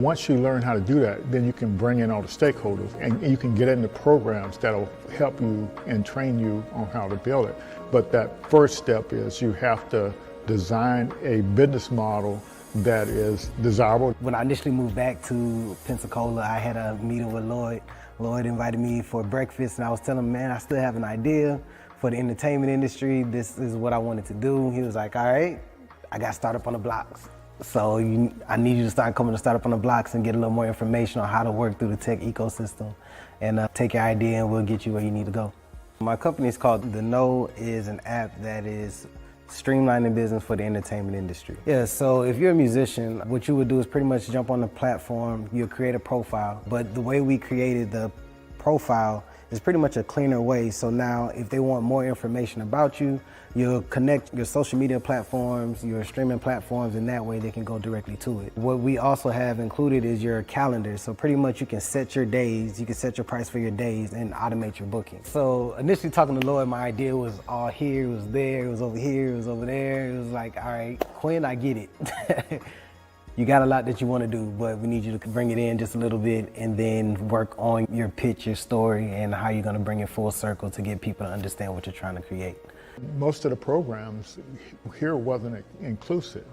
Once you learn how to do that, then you can bring in all the stakeholders and you can get into programs that'll help you and train you on how to build it. But that first step is you have to design a business model that is desirable. When I initially moved back to Pensacola, I had a meeting with Lloyd. Lloyd invited me for breakfast and I was telling him, man, I still have an idea for the entertainment industry. This is what I wanted to do. He was like, all right, I got started up on the blocks. So I need you to start coming to start up on the blocks and get a little more information on how to work through the tech ecosystem and take your idea and we'll get you where you need to go. My company is called The Know, is an app that is streamlining business for the entertainment industry. Yeah, so if you're a musician, what you would do is pretty much jump on the platform, you'll create a profile, but the way we created the profile is pretty much a cleaner way. So now if they want more information about you, you'll connect your social media platforms, your streaming platforms, and that way they can go directly to it. What we also have included is your calendar. So pretty much you can set your days, you can set your price for your days and automate your booking. So initially talking to Lloyd, my idea was all here, it was there, it was over here, it was over there. It was like, all right, Quinn, I get it. You got a lot that you want to do, but we need you to bring it in just a little bit and then work on your pitch, your story, and how you're going to bring it full circle to get people to understand what you're trying to create. Most of the programs here wasn't inclusive,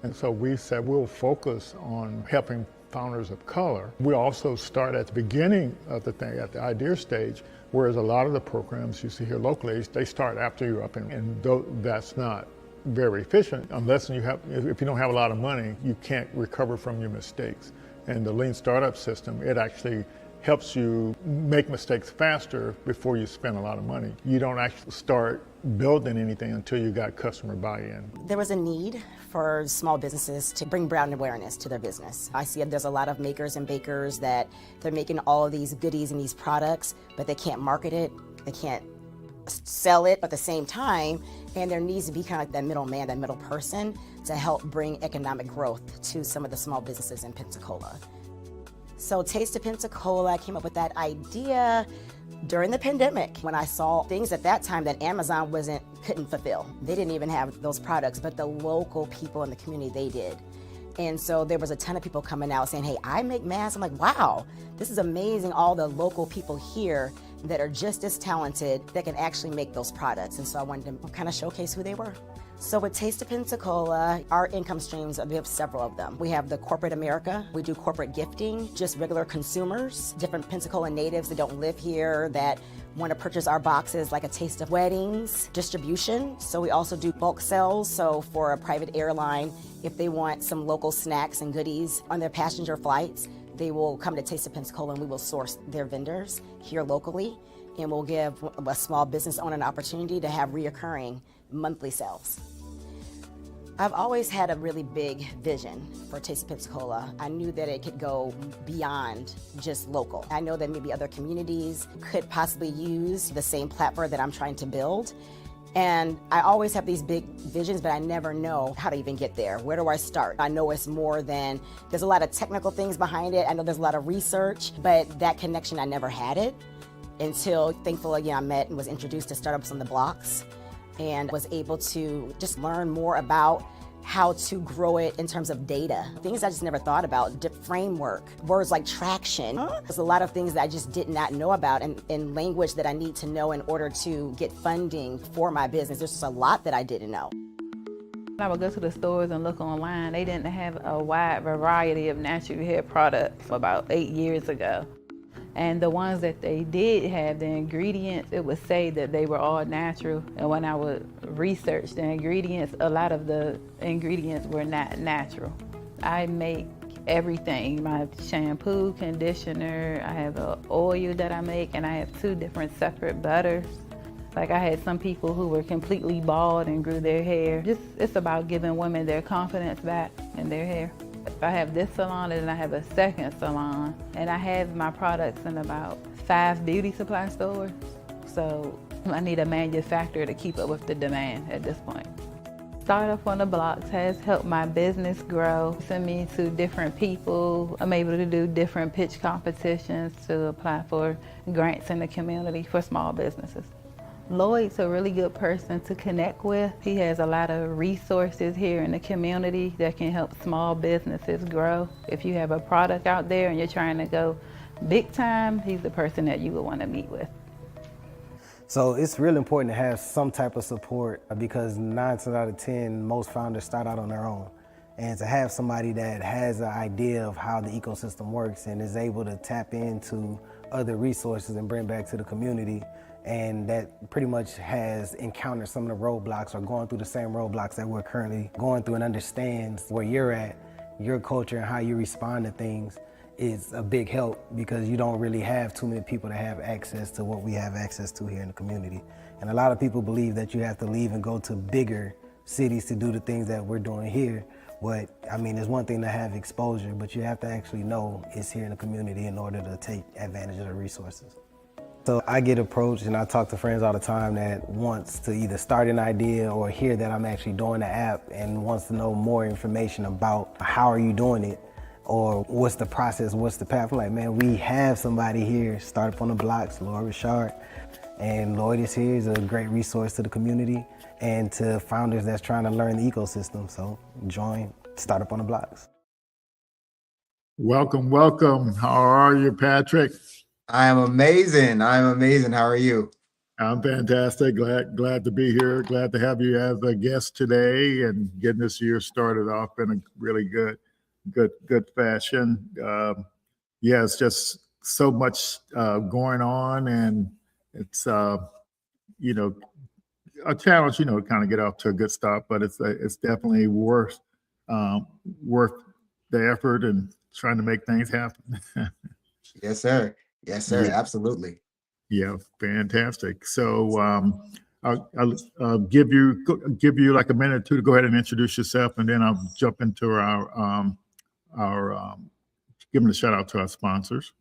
and so we said we'll focus on helping founders of color. We also start at the beginning of the thing, at the idea stage, whereas a lot of the programs you see here locally, they start after you're up, and that's not very efficient unless if you don't have a lot of money, you can't recover from your mistakes. And the lean startup system, it actually helps you make mistakes faster before you spend a lot of money. You don't actually start building anything until you got customer buy-in. There was a need for small businesses to bring brand awareness to their business. I see there's a lot of makers and bakers that they're making all of these goodies and these products, but they can't market it, they can't sell it at the same time, and there needs to be kind of like that middleman, that middle person to help bring economic growth to some of the small businesses in Pensacola. So Taste of Pensacola, I came up with that idea during the pandemic when I saw things at that time that Amazon couldn't fulfill. They didn't even have those products, but the local people in the community, they did. And so there was a ton of people coming out saying, hey, I make masks. I'm like, wow, this is amazing. All the local people here that are just as talented that can actually make those products. And so I wanted to kind of showcase who they were. So with Taste of Pensacola, our income streams, we have several of them. We have the corporate America, we do corporate gifting, just regular consumers, different Pensacola natives that don't live here that want to purchase our boxes, like a taste of weddings, distribution. So we also do bulk sales. So for a private airline, if they want some local snacks and goodies on their passenger flights, they will come to Taste of Pensacola and we will source their vendors here locally. And we'll give a small business owner an opportunity to have reoccurring monthly sales. I've always had a really big vision for Taste of Pensacola. I knew that it could go beyond just local. I know that maybe other communities could possibly use the same platform that I'm trying to build. And I always have these big visions, but I never know how to even get there. Where do I start? I know it's more than, there's a lot of technical things behind it. I know there's a lot of research, but that connection, I never had it until, thankfully, I met and was introduced to Startups on the Blocks and was able to just learn more about how to grow it in terms of data. Things I just never thought about, framework, words like traction. There's a lot of things that I just did not know about and language that I need to know in order to get funding for my business. There's just a lot that I didn't know. I would go to the stores and look online. They didn't have a wide variety of natural hair products about 8 years ago. And the ones that they did have, the ingredients, it would say that they were all natural. And when I would research the ingredients, a lot of the ingredients were not natural. I make everything, my shampoo, conditioner, I have an oil that I make, and I have 2 different separate butters. Like I had some people who were completely bald and grew their hair. It's about giving women their confidence back in their hair. I have this salon and then I have a second salon, and I have my products in about 5 beauty supply stores. So I need a manufacturer to keep up with the demand at this point. Startup on the Blocks has helped my business grow. Send me to different people. I'm able to do different pitch competitions to apply for grants in the community for small businesses. Lloyd's a really good person to connect with. He has a lot of resources here in the community that can help small businesses grow. If you have a product out there and you're trying to go big time, he's the person that you would want to meet with. So it's really important to have some type of support because 9 times out of 10, most founders start out on their own. And to have somebody that has an idea of how the ecosystem works and is able to tap into other resources and bring back to the community, and that pretty much has encountered some of the roadblocks or going through the same roadblocks that we're currently going through and understands where you're at, your culture and how you respond to things, is a big help because you don't really have too many people that have access to what we have access to here in the community. And a lot of people believe that you have to leave and go to bigger cities to do the things that we're doing here. But I mean, it's one thing to have exposure, but you have to actually know it's here in the community in order to take advantage of the resources. So I get approached and I talk to friends all the time that wants to either start an idea or hear that I'm actually doing the app and wants to know more information about how are you doing it or what's the process, what's the path. I'm like, man, we have somebody here, Startup on the Blocks, Lloyd Richard. And Lloyd is here, he's a great resource to the community and to founders that's trying to learn the ecosystem. So join Startup on the Blocks. Welcome, welcome. How are you, Patrick? I am amazing. I'm amazing. How are you? I'm fantastic. Glad to be here. Glad to have you as a guest today and getting this year started off in a really good fashion. Yeah, it's just so much going on, and it's you know, a challenge, to kind of get off to a good start, but it's definitely worth the effort and trying to make things happen. Yes, sir. Yes, sir. Yeah. Absolutely. Yeah, fantastic. So I'll give you like a minute or two to go ahead and introduce yourself, and then I'll jump into our giving a shout out to our sponsors.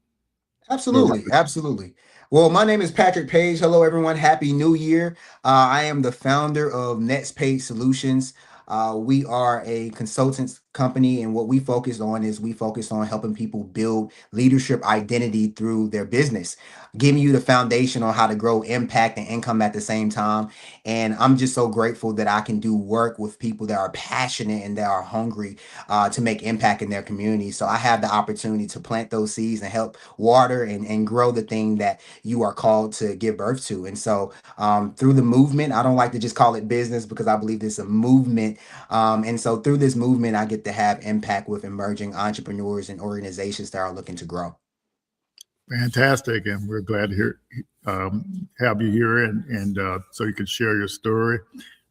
Absolutely. Absolutely. Well, my name is Patrick Paige. Hello, everyone. Happy New Year. I am the founder of Paige Solutions. We are a consultants company, and what we focus on is we focus on helping people build leadership identity through their business, giving you the foundation on how to grow impact and income at the same time. And I'm just so grateful that I can do work with people that are passionate and that are hungry to make impact in their community. So I have the opportunity to plant those seeds and help water and grow the thing that you are called to give birth to. And so through the movement, I don't like to just call it business because I believe it's a movement. And so through this movement, I get to have impact with emerging entrepreneurs and organizations that are looking to grow. Fantastic, and we're glad to have you here, and so you can share your story.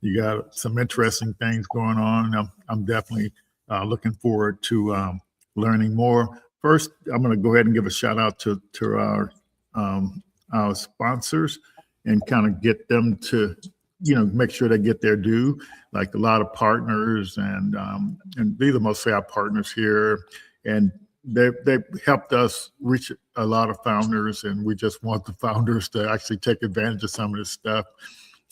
You got some interesting things going on. I'm definitely looking forward to learning more. First, I'm going to go ahead and give a shout out to our sponsors and kind of get them to make sure they get their due. Like a lot of partners, and these are mostly our partners here, and they've helped us reach a lot of founders, and we just want the founders to actually take advantage of some of this stuff,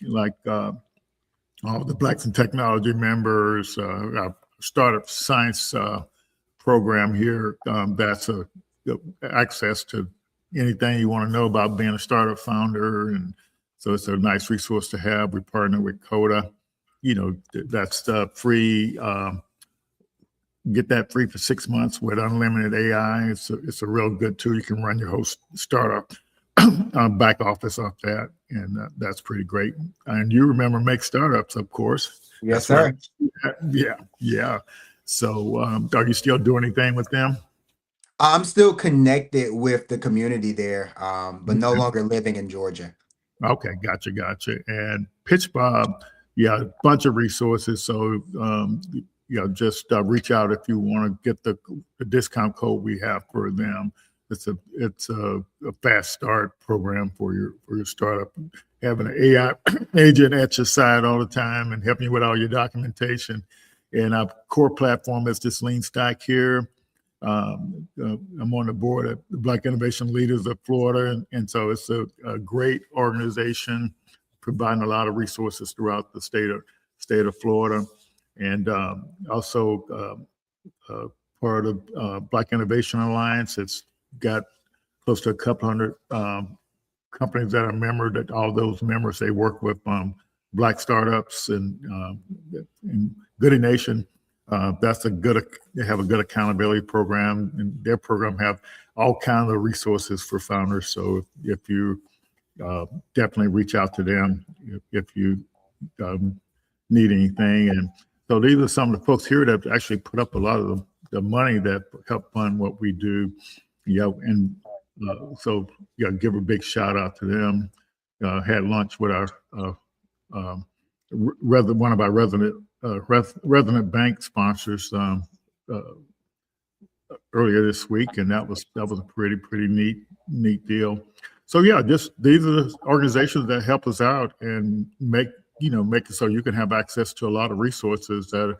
like all the Blacks in Technology members, our startup science program here. That's access to anything you want to know about being a startup founder, and so it's a nice resource to have. We partner with Coda. That's free. Get that free for 6 months with unlimited AI. It's a real good tool. You can run your whole startup back office off that, and that's pretty great. And you remember Make Startups, of course. Yes, sir. Right. Yeah. So are you still doing anything with them? I'm still connected with the community there, but no longer living in Georgia. Okay, gotcha. And Pitch Bob, a bunch of resources. So just reach out if you want to get the discount code we have for them. It's a fast start program for your startup. Having an AI agent at your side all the time and helping you with all your documentation. And our core platform is this Lean Stack here. I'm on the board of the Black Innovation Leaders of Florida, and so it's a great organization providing a lot of resources throughout the state of Florida, and also part of Black Innovation Alliance. It's got close to a couple hundred companies that are members, that all those members, they work with Black startups and Goody Nation. That's they have a good accountability program, and their program have all kinds of resources for founders. So if you definitely reach out to them if you need anything. And so these are some of the folks here that actually put up a lot of the money that help fund what we do. And so give a big shout out to them. Had lunch with our one of our resident bank sponsors earlier this week, and that was a pretty neat deal. So these are the organizations that help us out and make it so you can have access to a lot of resources that are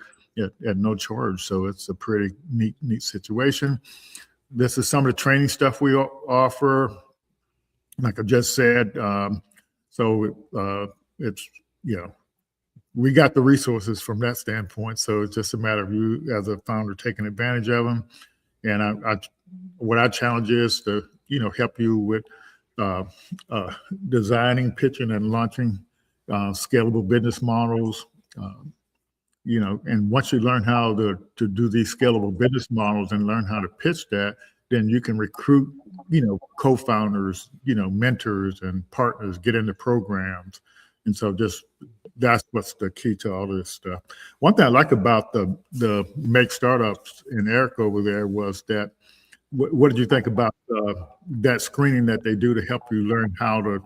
at no charge. So it's a pretty neat situation. This is some of the training stuff we offer. Like I just said, it's we got the resources from that standpoint. So it's just a matter of you as a founder taking advantage of them. And what our challenge is to help you with designing, pitching, and launching scalable business models. And once you learn how to do these scalable business models and learn how to pitch that, then you can recruit, co-founders, mentors and partners, get into programs. And so that's what's the key to all this stuff. One thing I like about the Make Startups and Eric over there was that, what did you think about that screening that they do to help you learn how to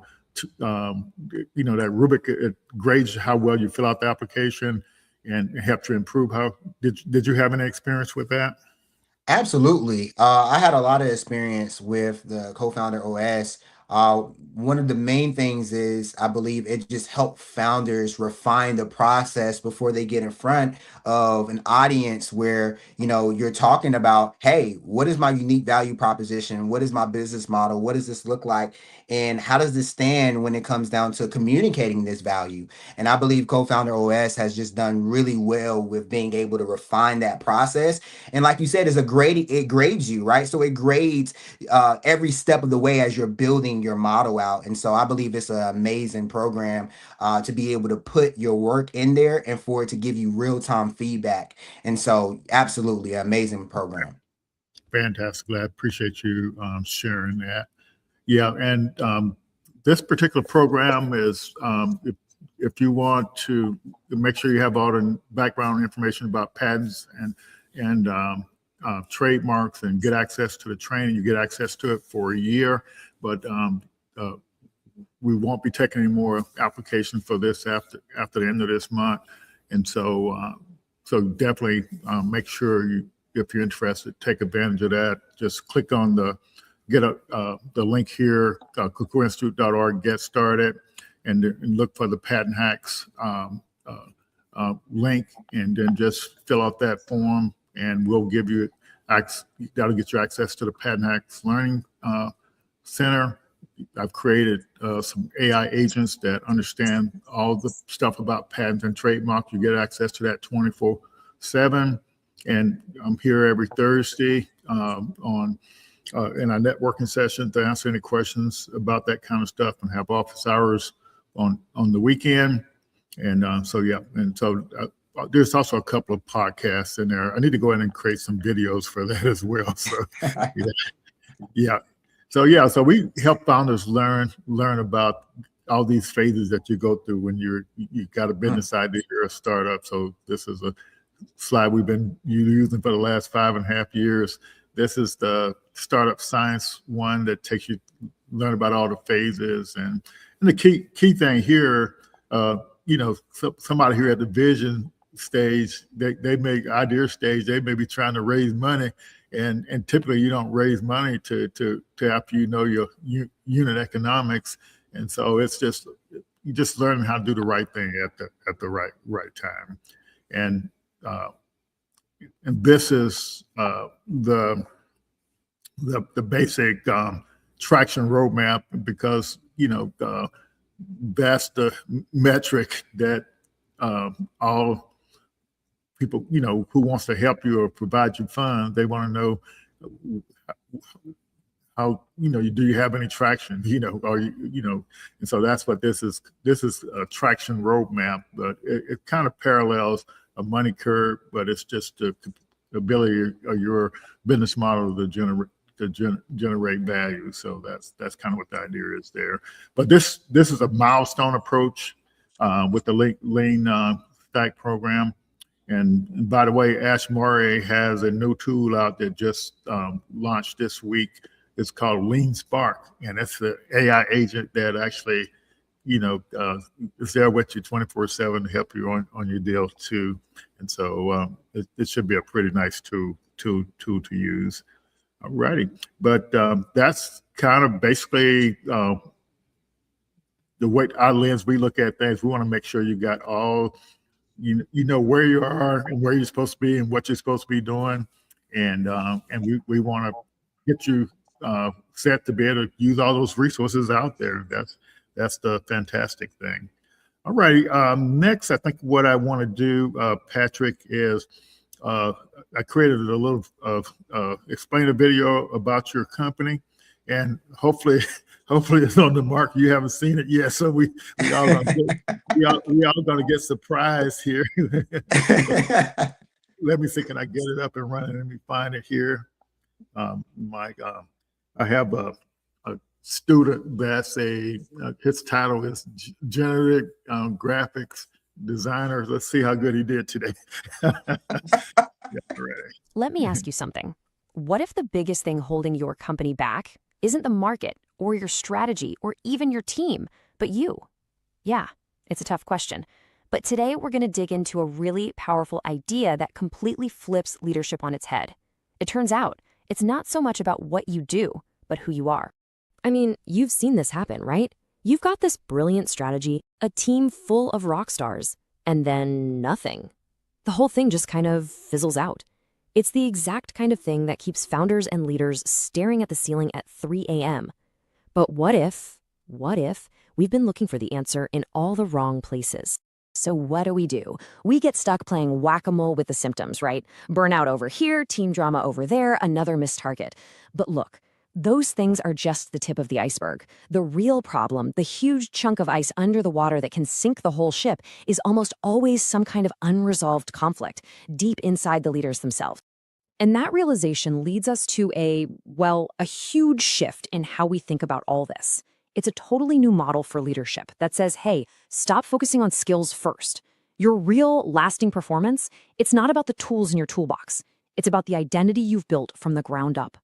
that rubric, it grades how well you fill out the application and helps you improve. How did you have any experience with that? Absolutely. I had a lot of experience with the co-founder OS. One of the main things is I believe it just helped founders refine the process before they get in front of an audience where, you're talking about, hey, what is my unique value proposition? What is my business model? What does this look like? And how does this stand when it comes down to communicating this value? And I believe co-founder OS has just done really well with being able to refine that process. And like you said, it grades you, right? So it grades every step of the way as you're building your model out. And so I believe it's an amazing program to be able to put your work in there and for it to give you real-time feedback. And so absolutely amazing program. Fantastic. I appreciate you sharing that. Yeah, and this particular program is if you want to make sure you have all the background information about patents and trademarks and get access to the training, you get access to it for a year. But we won't be taking any more applications for this after the end of this month. And so definitely make sure if you're interested, take advantage of that. Just click on the link here, kukuinstitute.org, get started, and look for the Patent Hacks link, and then just fill out that form, and we'll give you that'll get you access to the Patent Hacks Learning Center. I've created some AI agents that understand all the stuff about patents and trademarks. You get access to that 24/7. And I'm here every Thursday in our networking session to answer any questions about that kind of stuff, and have office hours on the weekend. And there's also a couple of podcasts in there. I need to go ahead and create some videos for that as well. So yeah. So we help founders learn about all these phases that you go through when you got a business idea or a startup. So this is a slide we've been using for the last 5.5 years. This is the startup science one that takes you learn about all the phases, and the key thing here, somebody here at the vision stage, they make idea stage, they may be trying to raise money, and typically you don't raise money to after your unit economics, and so it's just learning how to do the right thing at the right time, and this is the basic traction roadmap, because that's the metric that all people who wants to help you or provide you funds, they want to know how, do you have any traction, or, and so that's what this is. This is a traction roadmap, but it kind of parallels a money curve, but it's just the ability of your business model to generate value. So that's kind of what the idea is there. But this is a milestone approach with the lean stack program. And by the way, Ash Murray has a new tool out that just launched this week. It's called Lean Spark, and it's the AI agent that actually, is there with you 24/7 to help you on your deal too. And so it should be a pretty nice tool to use. Alrighty, but that's kind of basically the way our lens we look at things. We want to make sure you got all, you know where you are and where you're supposed to be and what you're supposed to be doing, and we want to get you set to be able to use all those resources out there. That's the fantastic thing. All right, next, I think what I want to do, Patrick, is I created a little explain a video about your company, and hopefully it's on the market. You haven't seen it yet, so we all gonna get surprised here. Let me see, can I get it up and running? Let me find it here. I have a student that's his title is generative graphics designer. Let's see how good he did today. Let me ask you something. What if the biggest thing holding your company back isn't the market or your strategy or even your team, but you? Yeah, it's a tough question. But today we're going to dig into a really powerful idea that completely flips leadership on its head. It turns out it's not so much about what you do, but who you are. I mean, you've seen this happen, right? You've got this brilliant strategy, a team full of rock stars, and then nothing. The whole thing just kind of fizzles out. It's the exact kind of thing that keeps founders and leaders staring at the ceiling at 3 a.m. But what if we've been looking for the answer in all the wrong places? So what do? We get stuck playing whack-a-mole with the symptoms, right? Burnout over here, team drama over there, another missed target. But look, those things are just the tip of the iceberg. The real problem, the huge chunk of ice under the water that can sink the whole ship, is almost always some kind of unresolved conflict deep inside the leaders themselves. And that realization leads us to a huge shift in how we think about all this. It's a totally new model for leadership that says, hey, stop focusing on skills first. Your real lasting performance, it's not about the tools in your toolbox. It's about the identity you've built from the ground up.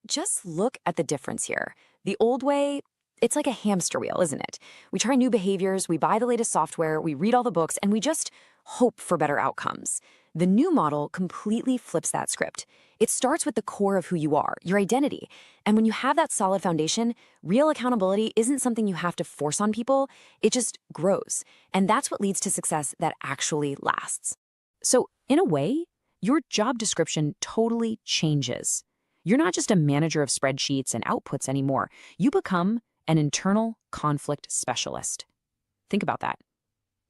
Just look at the difference here. The old way, it's like a hamster wheel, isn't it? We try new behaviors, we buy the latest software, we read all the books, and we just hope for better outcomes. The new model completely flips that script. It starts with the core of who you are, your identity. And when you have that solid foundation, real accountability isn't something you have to force on people, it just grows. And that's what leads to success that actually lasts. So, in a way, your job description totally changes. You're not just a manager of spreadsheets and outputs anymore. You become an internal conflict specialist. Think about that.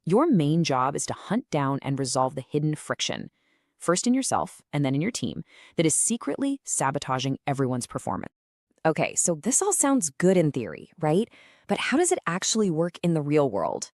Your main job is to hunt down and resolve the hidden friction, first in yourself and then in your team, that is secretly sabotaging everyone's performance. Okay, so this all sounds good in theory, right? But how does it actually work in the real world?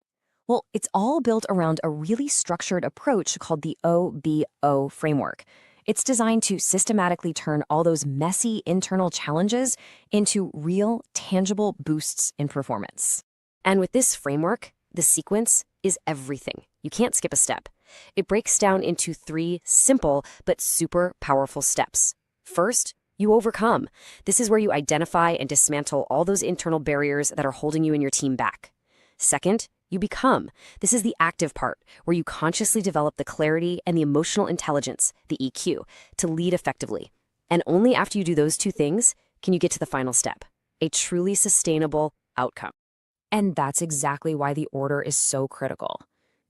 Well, it's all built around a really structured approach called the OBO framework. It's designed to systematically turn all those messy internal challenges into real, tangible boosts in performance. And with this framework, the sequence is everything. You can't skip a step. It breaks down into 3 simple but super powerful steps. First, you overcome. This is where you identify and dismantle all those internal barriers that are holding you and your team back. Second, you become. This is the active part, where you consciously develop the clarity and the emotional intelligence, the EQ, to lead effectively. And only after you do those 2 things can you get to the final step, a truly sustainable outcome. And that's exactly why the order is so critical.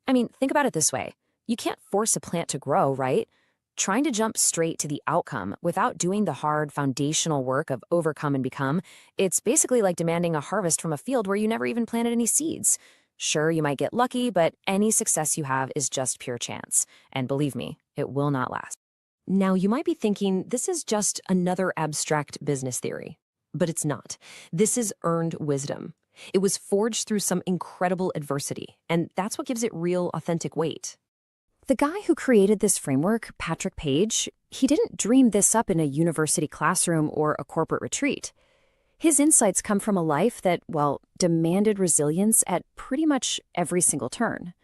I mean, think about it this way. You can't force a plant to grow, right? Trying to jump straight to the outcome without doing the hard foundational work of overcome and become, it's basically like demanding a harvest from a field where you never even planted any seeds. Sure, you might get lucky, but any success you have is just pure chance. And believe me, it will not last. Now, you might be thinking this is just another abstract business theory. But it's not. This is earned wisdom. It was forged through some incredible adversity, and that's what gives it real, authentic weight. The guy who created this framework, Patrick Paige, he didn't dream this up in a university classroom or a corporate retreat. His insights come from a life that, well, demanded resilience at pretty much every single turn.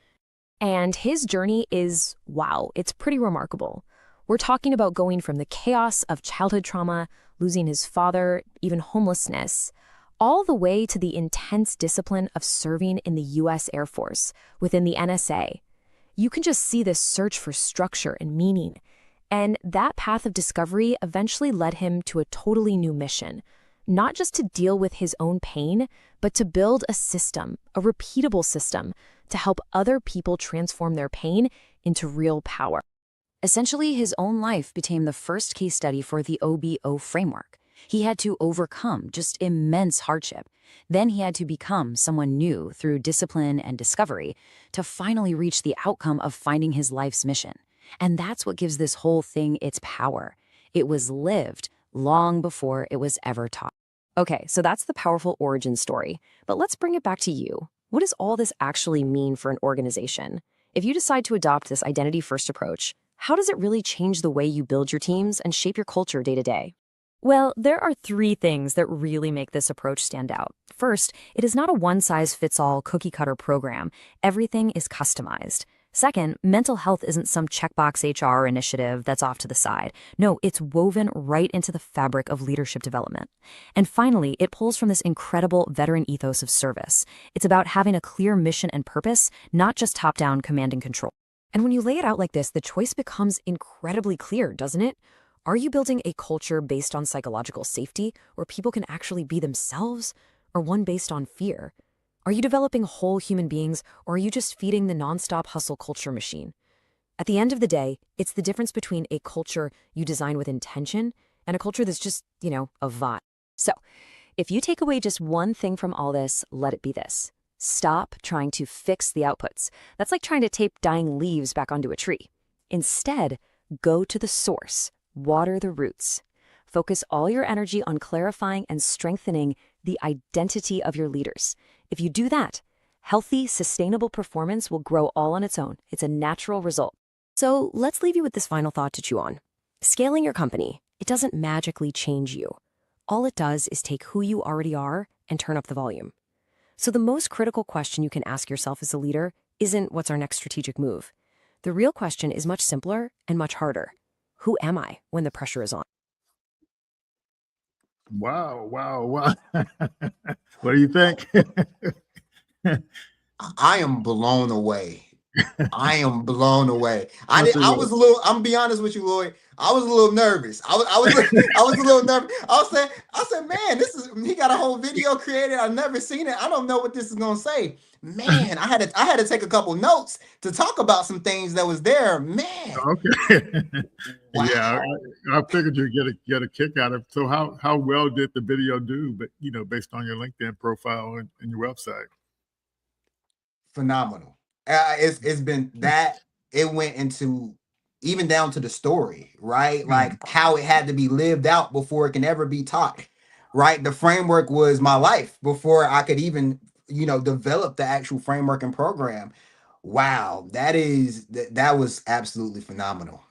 And his journey is, wow, it's pretty remarkable. We're talking about going from the chaos of childhood trauma, losing his father, even homelessness, all the way to the intense discipline of serving in the U.S. Air Force, within the NSA. You can just see this search for structure and meaning. And that path of discovery eventually led him to a totally new mission, not just to deal with his own pain, but to build a system, a repeatable system, to help other people transform their pain into real power. Essentially, his own life became the first case study for the OBO framework. He had to overcome just immense hardship. Then he had to become someone new through discipline and discovery to finally reach the outcome of finding his life's mission. And that's what gives this whole thing its power. It was lived long before it was ever taught. Okay, so that's the powerful origin story. But let's bring it back to you. What does all this actually mean for an organization? If you decide to adopt this identity-first approach, how does it really change the way you build your teams and shape your culture day to day? Well, there are 3 things that really make this approach stand out. First, it is not a one-size-fits-all cookie-cutter program. Everything is customized. Second, mental health isn't some checkbox HR initiative that's off to the side. No, it's woven right into the fabric of leadership development. And finally, it pulls from this incredible veteran ethos of service. It's about having a clear mission and purpose, not just top-down command and control. And when you lay it out like this, the choice becomes incredibly clear, doesn't it? Are you building a culture based on psychological safety, where people can actually be themselves, or one based on fear? Are you developing whole human beings, or are you just feeding the nonstop hustle culture machine? At the end of the day, it's the difference between a culture you design with intention and a culture that's just, a vibe. So, if you take away just one thing from all this, let it be this. Stop trying to fix the outputs. That's like trying to tape dying leaves back onto a tree. Instead, go to the source. Water the roots. Focus all your energy on clarifying and strengthening the identity of your leaders. If you do that, healthy, sustainable performance will grow all on its own. It's a natural result. So let's leave you with this final thought to chew on. Scaling your company, it doesn't magically change you. All it does is take who you already are and turn up the volume. So the most critical question you can ask yourself as a leader isn't what's our next strategic move. The real question is much simpler and much harder. Who am I when the pressure is on? Wow, wow, wow. What do you think? I am blown away. I am blown away. I was a Absolutely. little. I'm gonna be honest with you, Lloyd. I was a little nervous. I was I was a little nervous. I said, man, he got a whole video created. I've never seen it. I don't know what this is gonna say. Man, I had to take a couple notes to talk about some things that was there. Man, Okay. wow. Yeah, I figured you'd get a kick out of it. So how well did the video do, but based on your LinkedIn profile and your website? Phenomenal. It's been that it went into even down to the story, right? Like how it had to be lived out before it can ever be taught, right? The framework was my life before I could even, develop the actual framework and program. Wow, that was absolutely phenomenal.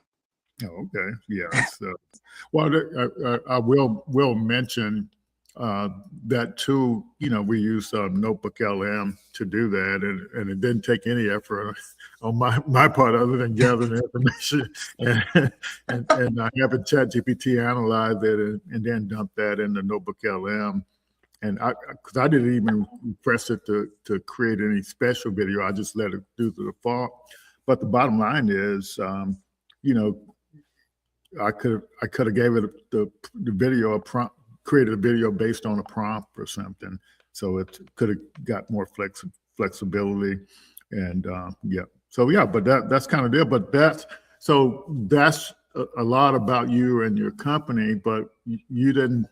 Oh, okay. Yeah. So, well, I will mention that too. We use Notebook LM to do that, and it didn't take any effort on my part other than gathering information and having ChatGPT analyze it and then dump that into Notebook LM. And because I didn't even press it to create any special video, I just let it do the default. But the bottom line is, you know, I could have gave it the video a prompt, created a video based on a prompt or something, so it could have got more flexibility, and yeah. So yeah, but that's kind of there. But that's a lot about you and your company, but you didn't,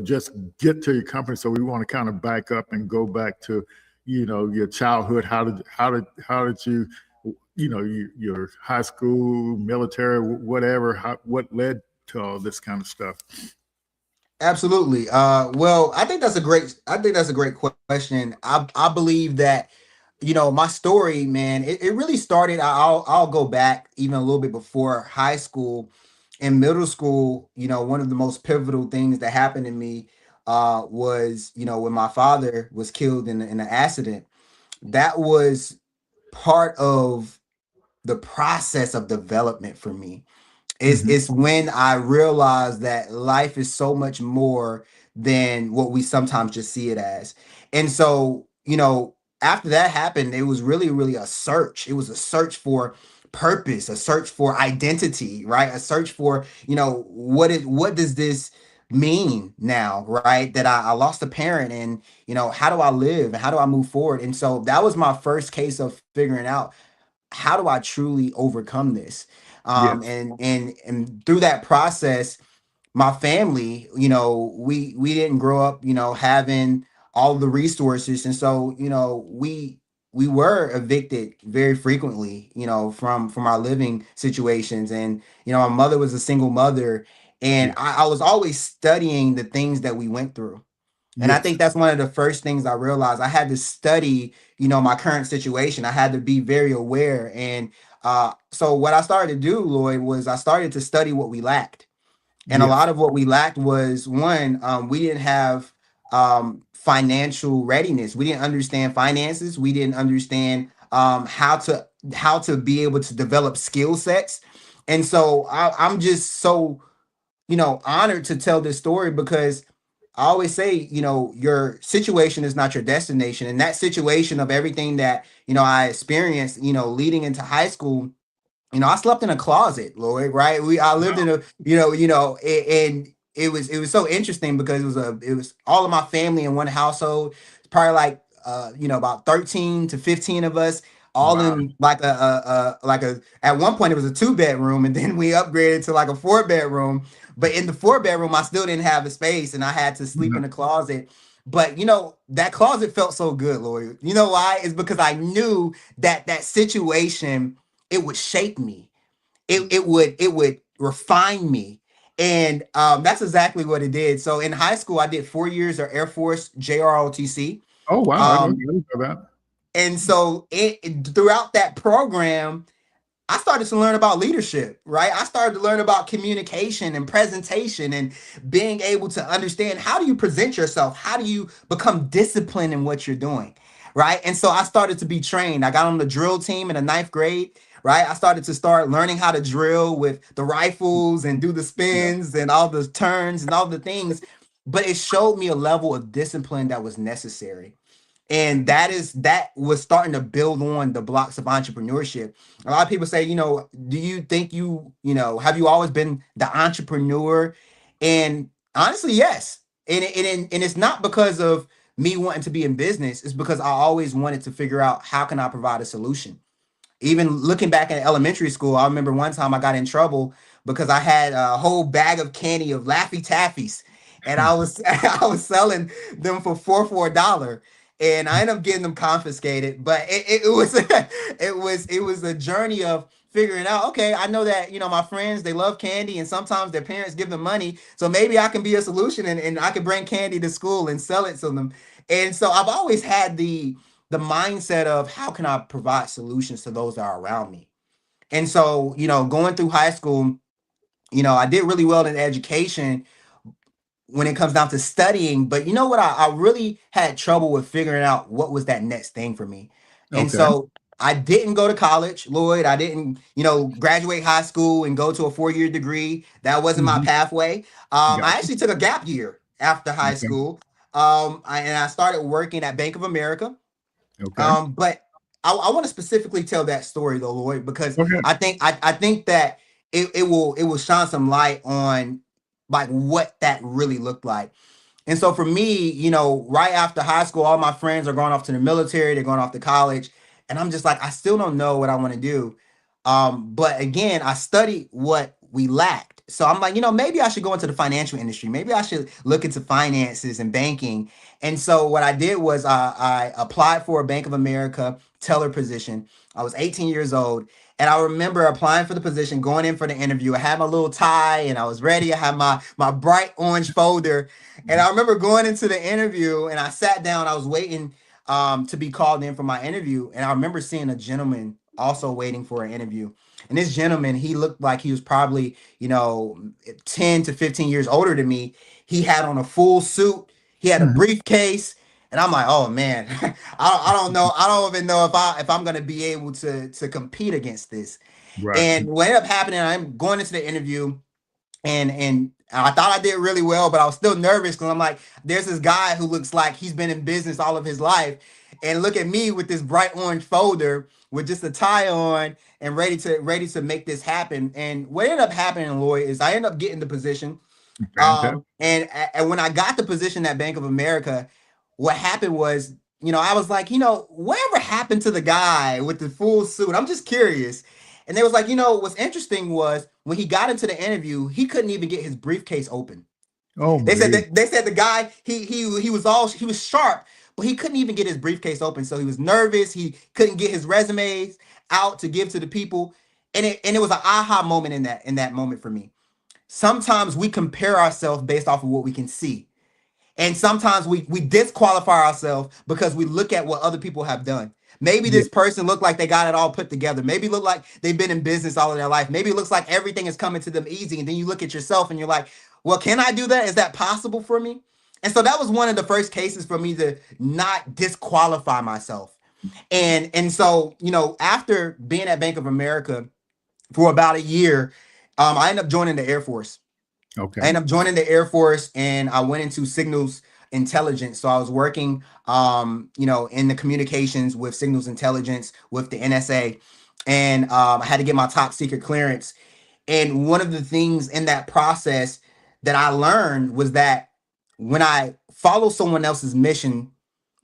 just get to your company. So we want to kind of back up and go back to, your childhood. How did you, your high school, military, whatever, what led to all this kind of stuff? Absolutely. Well, I think that's a great question. I believe that, my story, man, it really started. I'll go back even a little bit before high school. In middle school, one of the most pivotal things that happened to me was, when my father was killed in an accident. That was part of the process of development for me. Hmm. It's when I realized that life is so much more than what we sometimes just see it as. And so, after that happened, it was really, really a search. It was a search for purpose, a search for identity, right? A search for, what does this mean now, right? That I lost a parent, and, how do I live and how do I move forward? And so that was my first case of figuring out, how do I truly overcome this? Yes. And through that process, my family, we didn't grow up, having all the resources, and so, we were evicted very frequently, from our living situations, and my mother was a single mother, and Yeah. I was always studying the things that we went through. And I Yes. think that's one of the first things I realized. I had to study, my current situation. I had to be very aware. And so what I started to do, Lloyd, was I started to study what we lacked. And a lot Yes. of what we lacked was, one, we didn't have financial readiness. We didn't understand finances. We didn't understand how to be able to develop skill sets. And so I'm just so, honored to tell this story, because I always say, your situation is not your destination. And that situation of everything that, I experienced, leading into high school, I slept in a closet, Lloyd, right? I lived in Wow. a, and it was so interesting, because it was all of my family in one household. It's probably like about 13 to 15 of us, all Wow. in like at one point it was a 2 bedroom, and then we upgraded to like a 4 bedroom. But in the 4 bedroom, I still didn't have the space, and I had to sleep in Mhm. the closet. But that closet felt so good, Lloyd. You know why? It's because I knew that situation, it would shape me. It would refine me. And that's exactly what it did. So in high school, I did 4 years of Air Force JROTC. Oh, wow. Um, I didn't know that. and so throughout that program, I started to learn about leadership, right? I started to learn about communication and presentation, and being able to understand, how do you present yourself? How do you become disciplined in what you're doing, right? And so I started to be trained. I got on the drill team in the ninth grade, right? I started to start learning how to drill with the rifles and do the Yeah. spins and all the turns and all the things. But it showed me a level of discipline that was necessary, and that was starting to build on the blocks of entrepreneurship. A lot of people say, do you think have you always been the entrepreneur? And honestly, yes. And it's not because of me wanting to be in business. It's because I always wanted to figure out, how can I provide a solution. Even looking back at elementary school, I remember one time I got in trouble because I had a whole bag of candy of Laffy Taffies, and I was I was selling them for $4 and I ended up getting them confiscated. But it was it was a journey of figuring out, okay, I know that my friends, they love candy, and sometimes their parents give them money, so maybe I can be a solution, and I can bring candy to school and sell it to them. And so I've always had the mindset of, how can I provide solutions to those that are around me. And so, going through high school, I did really well in education when it comes down to studying. But you know what? I really had trouble with figuring out what was that next thing for me. And Okay. so I didn't go to college, Lloyd. I didn't, graduate high school and go to a 4 year degree. That wasn't my Hmm. pathway. I Gotcha. actually took a gap year after high Okay. school. And I started working at Bank of America. Okay. But I want to specifically tell that story though, Lloyd, because Go ahead. I think that it will shine some light on, like, what that really looked like. And so for me, right after high school, all my friends are going off to the military, they're going off to college, and I'm just like, I still don't know what I want to do. But again, I studied what we lacked. so I'm like, maybe I should go into the financial industry. Maybe I should look into finances and banking. And so what I did was I applied for a Bank of America teller position. I was 18 years old. And I remember applying for the position, going in for the interview. I had my little tie and I was ready. I had my bright orange folder. And I remember going into the interview and I sat down. I was waiting to be called in for my interview. And I remember seeing a gentleman also waiting for an interview. And this gentleman, he looked like he was probably, 10 to 15 years older than me. He had on a full suit. He had a briefcase. And I'm like, oh man, I don't know. I don't even know if I'm gonna be able to compete against this. Right. And what ended up happening, I'm going into the interview, and I thought I did really well, but I was still nervous because I'm like, there's this guy who looks like he's been in business all of his life, and look at me with this bright orange folder with just a tie on and ready to make this happen. And what ended up happening, Lloyd, is I ended up getting the position. And when I got the position at Bank of America, what happened was, I was like, whatever happened to the guy with the full suit? I'm just curious. And they was like, what's interesting was when he got into the interview, he couldn't even get his briefcase open. Oh, they said the guy, he was sharp, but he couldn't even get his briefcase open. So he was nervous. He couldn't get his resumes out to give to the people. And it was an aha moment in that moment for me. Sometimes we compare ourselves based off of what we can see. And sometimes we disqualify ourselves because we look at what other people have done. Maybe this person looked like they got it all put together. Maybe look like they've been in business all of their life. Maybe it looks like everything is coming to them easy. And then you look at yourself and you're like, well, can I do that? Is that possible for me? And so that was one of the first cases for me to not disqualify myself. And so, after being at Bank of America for about a year, I ended up joining the Air Force. Okay. I ended up joining the Air Force and I went into signals intelligence. So I was working, in the communications with signals intelligence with the NSA. And I had to get my top secret clearance. And one of the things in that process that I learned was that when I follow someone else's mission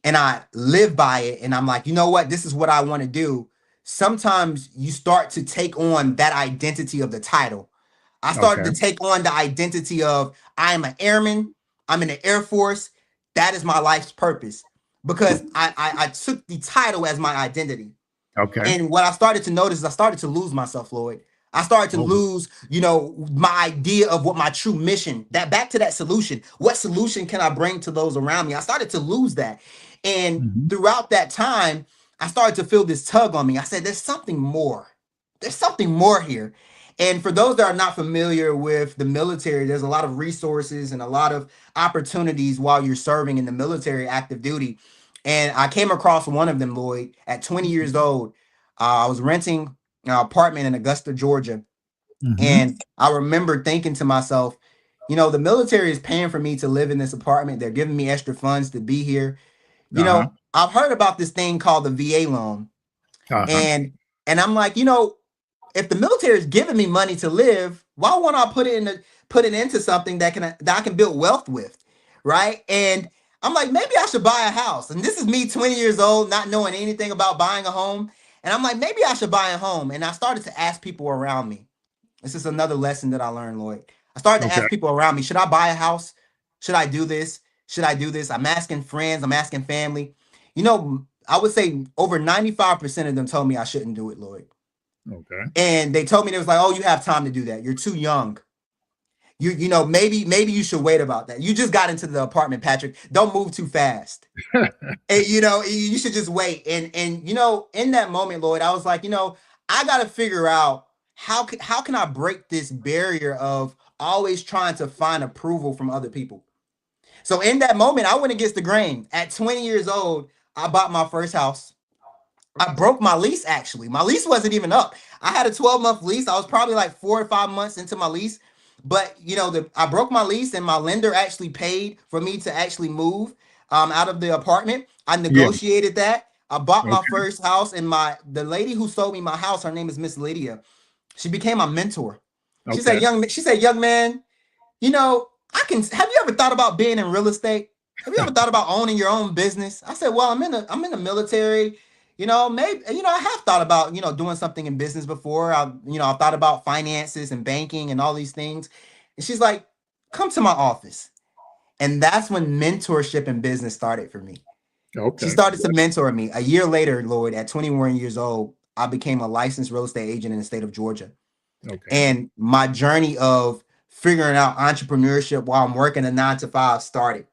and I live by it, and I'm like, you know what, this is what I want to do. Sometimes you start to take on that identity of the title. I started to take on the identity of I am an airman. I'm in the Air Force. That is my life's purpose because I took the title as my identity. Okay. And what I started to notice is I started to lose myself, Lloyd. I started to lose, my idea of what my true mission, that back to that solution. What solution can I bring to those around me? I started to lose that. And throughout that time, I started to feel this tug on me. I said, there's something more. There's something more here. And for those that are not familiar with the military, there's a lot of resources and a lot of opportunities while you're serving in the military active duty. And I came across one of them, Lloyd, at 20 years old. I was renting an apartment in Augusta, Georgia. And I remember thinking to myself, the military is paying for me to live in this apartment. They're giving me extra funds to be here. I've heard about this thing called the VA loan. And I'm like, if the military is giving me money to live, why won't I put it into something that I can build wealth with, right? And I'm like, maybe I should buy a house. And this is me, 20 years old, not knowing anything about buying a home. And I'm like, maybe I should buy a home. And I started to ask people around me. This is another lesson that I learned, Lloyd. I started to ask people around me, should I buy a house? Should I do this? Should I do this? I'm asking friends. I'm asking family. I would say over 95% of them told me I shouldn't do it, Lloyd. Okay. And they told me, they was like, oh, you have time to do that. You're too young. Maybe you should wait about that. You just got into the apartment, Patrick. Don't move too fast. And, you should just wait. And in that moment, Lloyd, I was like, I got to figure out how can I break this barrier of always trying to find approval from other people. So in that moment, I went against the grain. At 20 years old, I bought my first house. I broke my lease, actually. My lease wasn't even up. I had a 12-month lease. I was probably like 4 or 5 months into my lease. But, I broke my lease and my lender actually paid for me to actually move out of the apartment. I negotiated that. I bought my first house, and the lady who sold me my house, her name is Miss Lydia. She became my mentor. She said, young man, have you ever thought about being in real estate? Have you ever thought about owning your own business? I said, well, I'm in the military. maybe, I have thought about, doing something in business before. I've thought about finances and banking and all these things. And she's like, come to my office. And that's when mentorship in business started for me. She Okay. started to mentor me. A year later, Lloyd, at 21 years old, I became a licensed real estate agent in the state of Georgia. Okay. And my journey of figuring out entrepreneurship while I'm working a 9 to 5 started.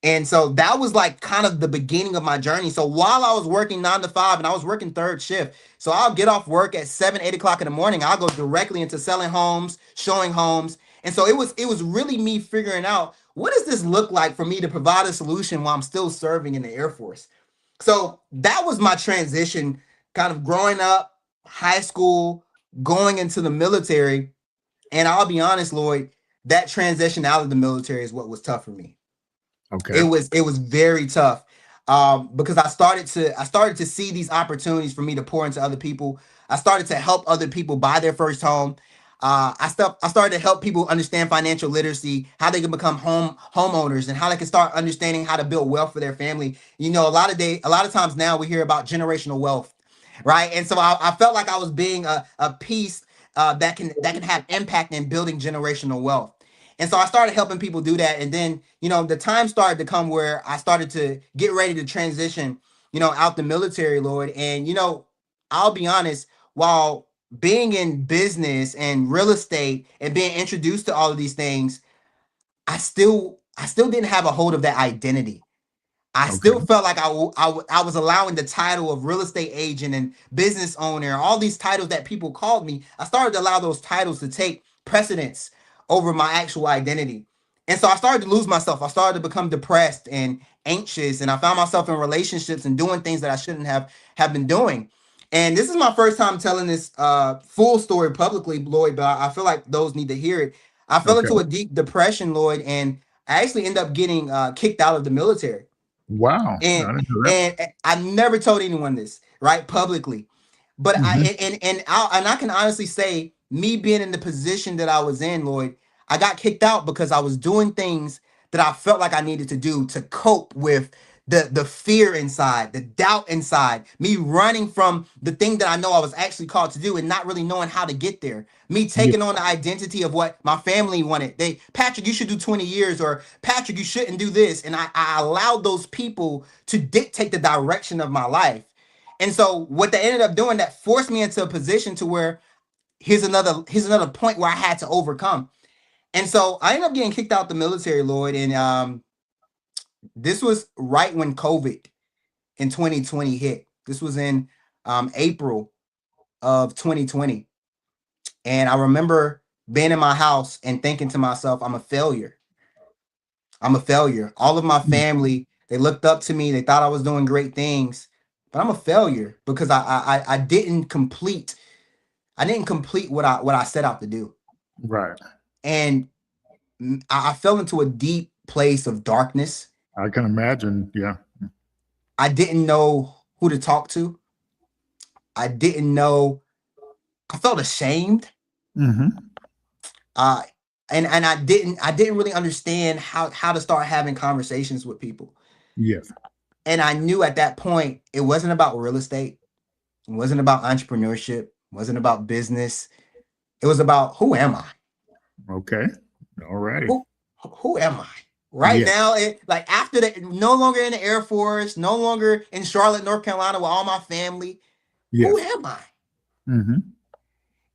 And so that was like kind of the beginning of my journey. So while I was working 9 to 5 and I was working third shift, so I'll get off work at 7, 8 o'clock in the morning. I'll go directly into selling homes, showing homes. And so it was really me figuring out, what does this look like for me to provide a solution while I'm still serving in the Air Force? So that was my transition, kind of growing up, high school, going into the military. And I'll be honest, Lloyd, that transition out of the military is what was tough for me. Okay. It was very tough, because I started to see these opportunities for me to pour into other people. I started to help other people buy their first home. I started to help people understand financial literacy, how they can become homeowners, and how they can start understanding how to build wealth for their family. A lot of times now we hear about generational wealth, right? And so I felt like I was being a piece, that can have impact in building generational wealth. And so I started helping people do that. And then, the time started to come where I started to get ready to transition, out the military, Lord. And, I'll be honest, while being in business and real estate and being introduced to all of these things, I still didn't have a hold of that identity. I Okay. still felt like I was allowing the title of real estate agent and business owner, all these titles that people called me. I started to allow those titles to take precedence over my actual identity. And so I started to lose myself. I started to become depressed and anxious, and I found myself in relationships and doing things that I shouldn't have been doing. And this is my first time telling this full story publicly, Lloyd, but I feel like those need to hear it. I fell Okay. into a deep depression, Lloyd, and I actually ended up getting kicked out of the military. Wow. I and didn't know that. and I never told anyone this, right, publicly. But I Hmm. and I can honestly say, me being in the position that I was in, Lloyd, I got kicked out because I was doing things that I felt like I needed to do to cope with the fear inside, the doubt inside, me running from the thing that I know I was actually called to do and not really knowing how to get there. Me Yeah. taking on the identity of what my family wanted. Patrick, you should do 20 years, or Patrick, you shouldn't do this. And I allowed those people to dictate the direction of my life. And so what they ended up doing, that forced me into a position to where here's another point where I had to overcome. And so I ended up getting kicked out the military, Lloyd. And this was right when COVID in 2020 hit. This was in April of 2020. And I remember being in my house and thinking to myself, I'm a failure. I'm a failure. All of my family, they looked up to me. They thought I was doing great things, but I'm a failure because I didn't complete. I didn't complete what I set out to do. Right. And I fell into a deep place of darkness. I can imagine. Yeah. I didn't know who to talk to. I didn't know. I felt ashamed. Hmm. Uh, and I didn't really understand how to start having conversations with people. Yes. And I knew at that point it wasn't about real estate. It wasn't about entrepreneurship. It wasn't about business. It was about, who am I? Okay. All righty. Who am I? Right Yeah. now, like after that, no longer in the Air Force, no longer in Charlotte, North Carolina with all my family. Who Yes. am I? Hmm.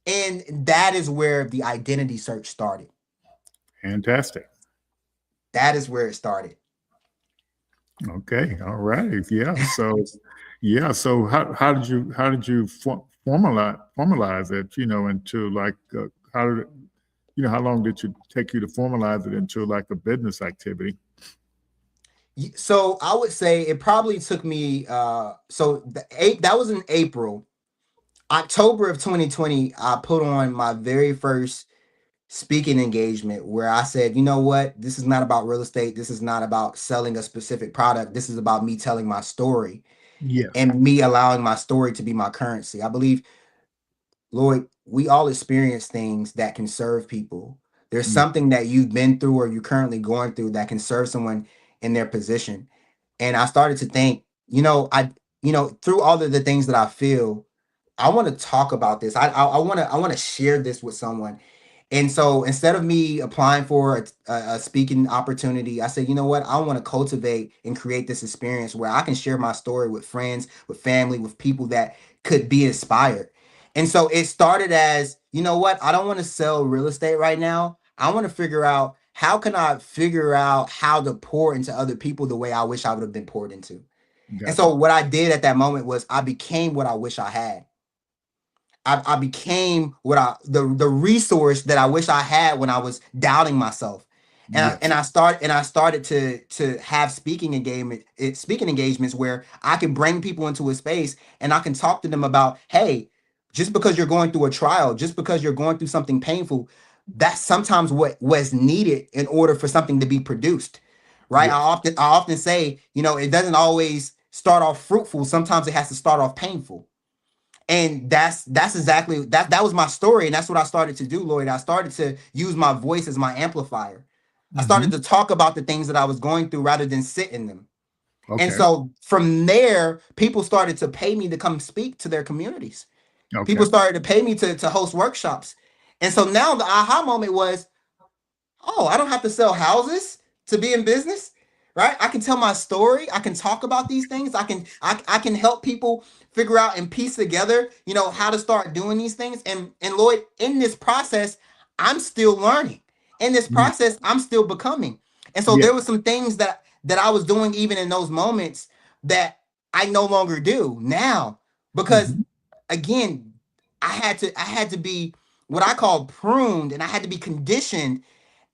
And that is where the identity search started. Fantastic. That is where it started. Okay. All right. Yeah. So, yeah. So, how did you formalize it? Into like how did it, how long did it take you to formalize it into like a business activity? So I would say it probably took me. That was in April. October of 2020, I put on my very first speaking engagement where I said, you know what, this is not about real estate. This is not about selling a specific product. This is about me telling my story Yes. and me allowing my story to be my currency. I believe, Lord, we all experience things that can serve people. There's Yeah. something that you've been through or you're currently going through that can serve someone in their position. And I started to think, through all of the things that I feel, I want to talk about this. I want to share this with someone. And so instead of me applying for a speaking opportunity, I said, you know what? I want to cultivate and create this experience where I can share my story with friends, with family, with people that could be inspired. And so it started as, you know what? I don't want to sell real estate right now. I want to figure out how can I figure out how to pour into other people the way I wish I would have been poured into. And Gotcha. so what I did at that moment was I became what I wish I had. I became what the resource that I wish I had when I was doubting myself. Yes. And I started to have speaking engagements where I can bring people into a space and I can talk to them about, hey, just because you're going through a trial, just because you're going through something painful, that's sometimes what was needed in order for something to be produced. Right. Yes. I often say, it doesn't always start off fruitful. Sometimes it has to start off painful. And that's exactly that was my story, and that's what I started to do, Lloyd. I started to use my voice as my amplifier. I Mm-hmm. started to talk about the things that I was going through rather than sit in them. And Okay. so from there, people started to pay me to come speak to their communities. Okay. People started to pay me to host workshops. And so now the aha moment was, oh, I don't have to sell houses to be in business, right? I can tell my story. I can talk about these things. I can help people figure out and piece together, how to start doing these things. And Lloyd, in this process, I'm still learning. In this Yeah. process, I'm still becoming. And so Yeah. there were some things that I was doing even in those moments that I no longer do now because Mm-hmm. again, I had to be what I call pruned, and I had to be conditioned.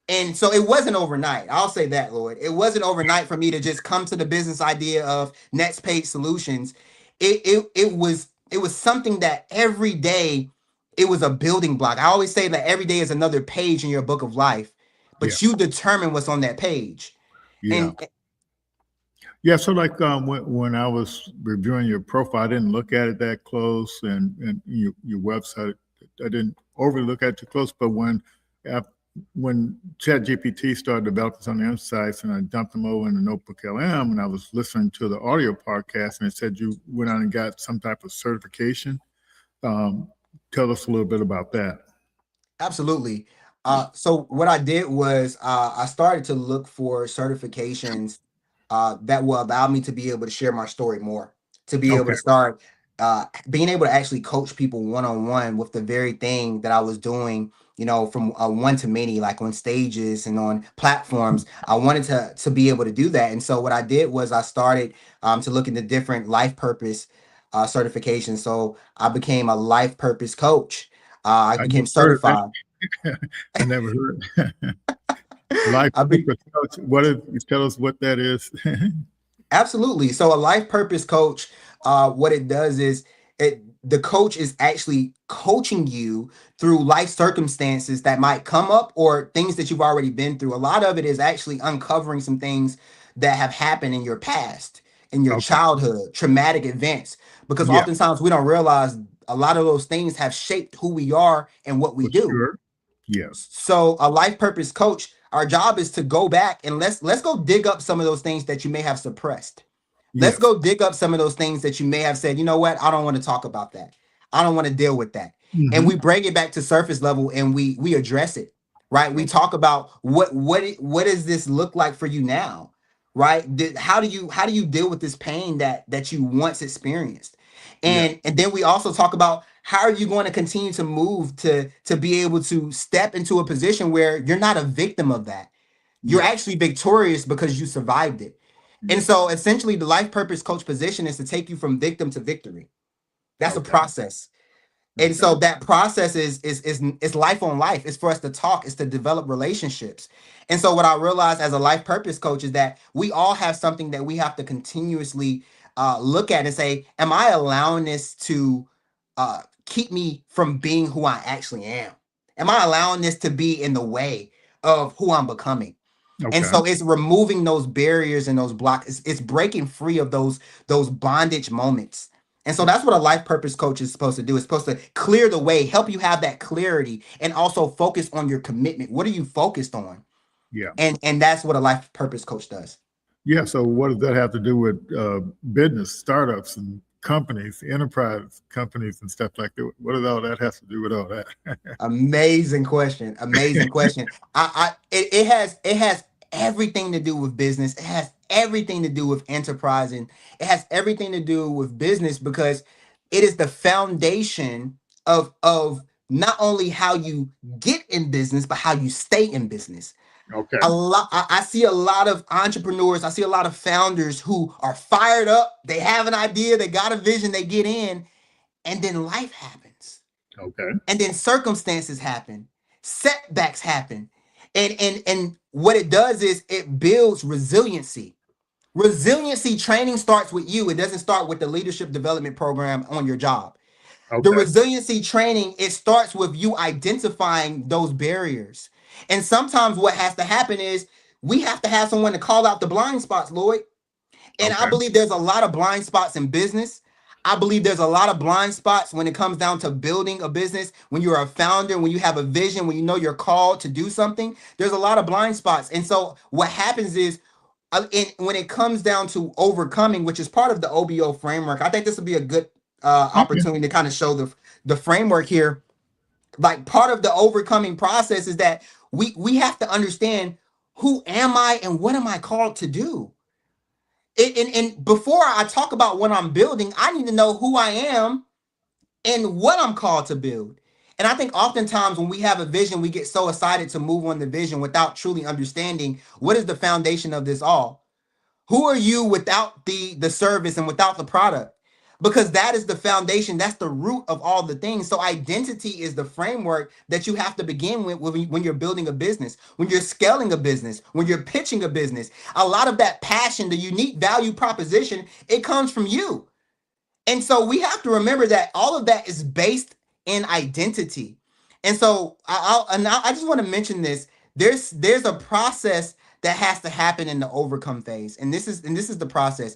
And so it wasn't overnight. I'll say that, Lord. It wasn't overnight for me to just come to the business idea of Paige Solutions. It was something that every day it was a building block. I always say that every day is another page in your book of life, Yeah. but you determine what's on that page. Yeah. And Yeah. So like when I was reviewing your profile, I didn't look at it that close, and your website, I didn't overly look at it too close. But af- when ChatGPT started developing some insights, and I dumped them over in the Notebook LM, and I was listening to the audio podcast, and it said you went out and got some type of certification. Um, Tell us a little bit about that. absolutely. So what I did was I started to look for certifications that will allow me to be able to share my story more, to be able Okay. to start being able to actually coach people one on one with the very thing that I was doing. From one to many, like on stages and on platforms. I wanted to be able to do that, and so what I did was I started to look into different life purpose certifications. So I became a life purpose coach. I I became never heard of certified. that. I never heard. Life I be purpose coach. What is? Tell us what that is. Absolutely. So a life purpose coach, what it does is the coach is actually coaching you through life circumstances that might come up or things that you've already been through. A lot of it is actually uncovering some things that have happened in your past, in your Okay. childhood, traumatic events, because Yeah, oftentimes we don't realize a lot of those things have shaped who we are and what we for do. sure. Yes. So a life purpose coach, our job is to go back and let's go dig up some of those things that you may have suppressed. Let's Yes. go dig up some of those things that you may have said, you know what, I don't want to talk about that. I don't want to deal with that. And Mm-hmm. we bring it back to surface level and we address it. Right? We talk about what does this look like for you now? Right? How do you deal with this pain that you once experienced? Yeah. And then we also talk about how are you going to continue to move to be able to step into a position where you're not a victim of that. You're Yeah. actually victorious because you survived it. And Yeah. so essentially the life purpose coach position is to take you from victim to victory. That's a Okay. process. And Okay. so that process is life on life. It's for us to talk, it's to develop relationships. And so what I realized as a life purpose coach is that we all have something that we have to continuously look at and say, am I allowing this to keep me from being who I actually am? Am I allowing this to be in the way of who I'm becoming? And Okay. so it's removing those barriers and those blocks. It's breaking free of those bondage moments. And so that's what a life purpose coach is supposed to do. It's supposed to clear the way, help you have that clarity, and also focus on your commitment. What are you focused on? Yeah. And that's what a life purpose coach does. Yeah, so what does that have to do with business, startups, and companies, enterprise companies, and stuff like that? What does all that has to do with all that? Amazing question. Amazing question. It has everything to do with business. It has everything to do with enterprising. It has everything to do with business because it is the foundation of not only how you get in business, but how you stay in business. Okay. I see a lot of entrepreneurs, I see a lot of founders who are fired up, they have an idea, they got a vision, they get in, and then life happens. Okay. And then circumstances happen, setbacks happen. And what it does is it builds resiliency. Resiliency training starts with you. It doesn't start with the leadership development program on your job. The Okay. resiliency training, it starts with you identifying those barriers. And sometimes what has to happen is we have to have someone to call out the blind spots, Lloyd. And I Okay. believe there's a lot of blind spots in business. I believe there's a lot of blind spots when it comes down to building a business. When you're a founder, when you have a vision, when you know you're called to do something, there's a lot of blind spots. And so what happens is when it comes down to overcoming, which is part of the OBO framework, I think this would be a good Okay. opportunity to kind of show the framework here. Like part of the overcoming process is that we have to understand, who am I and what am I called to do? And before I talk about what I'm building, I need to know who I am and what I'm called to build. And I think oftentimes when we have a vision, we get so excited to move on the vision without truly understanding what is the foundation of this all. Who are you without the service and without the product? Because that is the foundation. That's the root of all the things. So identity is the framework that you have to begin with when you're building a business, when you're scaling a business, when you're pitching a business. A lot of that passion, the unique value proposition, it comes from you. And so we have to remember that all of that is based in identity. And so I just want to mention this. There's a process that has to happen in the overcome phase. And this is the process.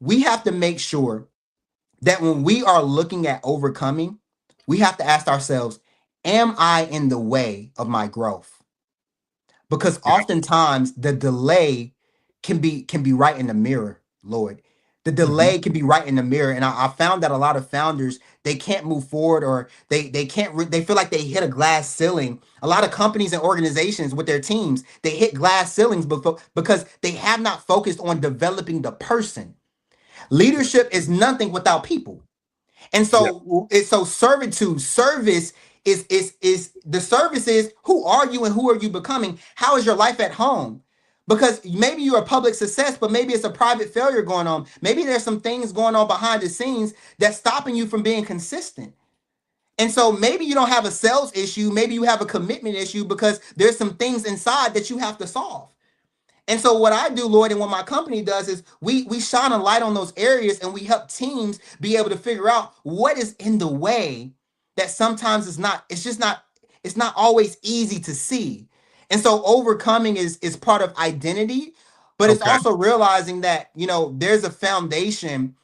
We have to make sure that when we are looking at overcoming, we have to ask ourselves, am I in the way of my growth? Because Yeah. oftentimes the delay can be right in the mirror, Lord. The delay can be right in the mirror. And I found that a lot of founders, they can't move forward, or they can't they feel like they hit a glass ceiling. A lot of companies and organizations with their teams, they hit glass ceilings because they have not focused on developing the person. Leadership is nothing without people. And Yeah. so it's servitude, service is the service is, who are you and who are you becoming? How is your life at home? Because maybe you're a public success, but maybe it's a private failure going on. Maybe there's some things going on behind the scenes that's stopping you from being consistent. And so maybe you don't have a sales issue, maybe you have a commitment issue because there's some things inside that you have to solve. And so what I do, Lloyd, and what my company does is we shine a light on those areas, and we help teams be able to figure out what is in the way that sometimes it's not always easy to see. And so overcoming is part of identity, but it's Okay. also realizing that, there's a foundation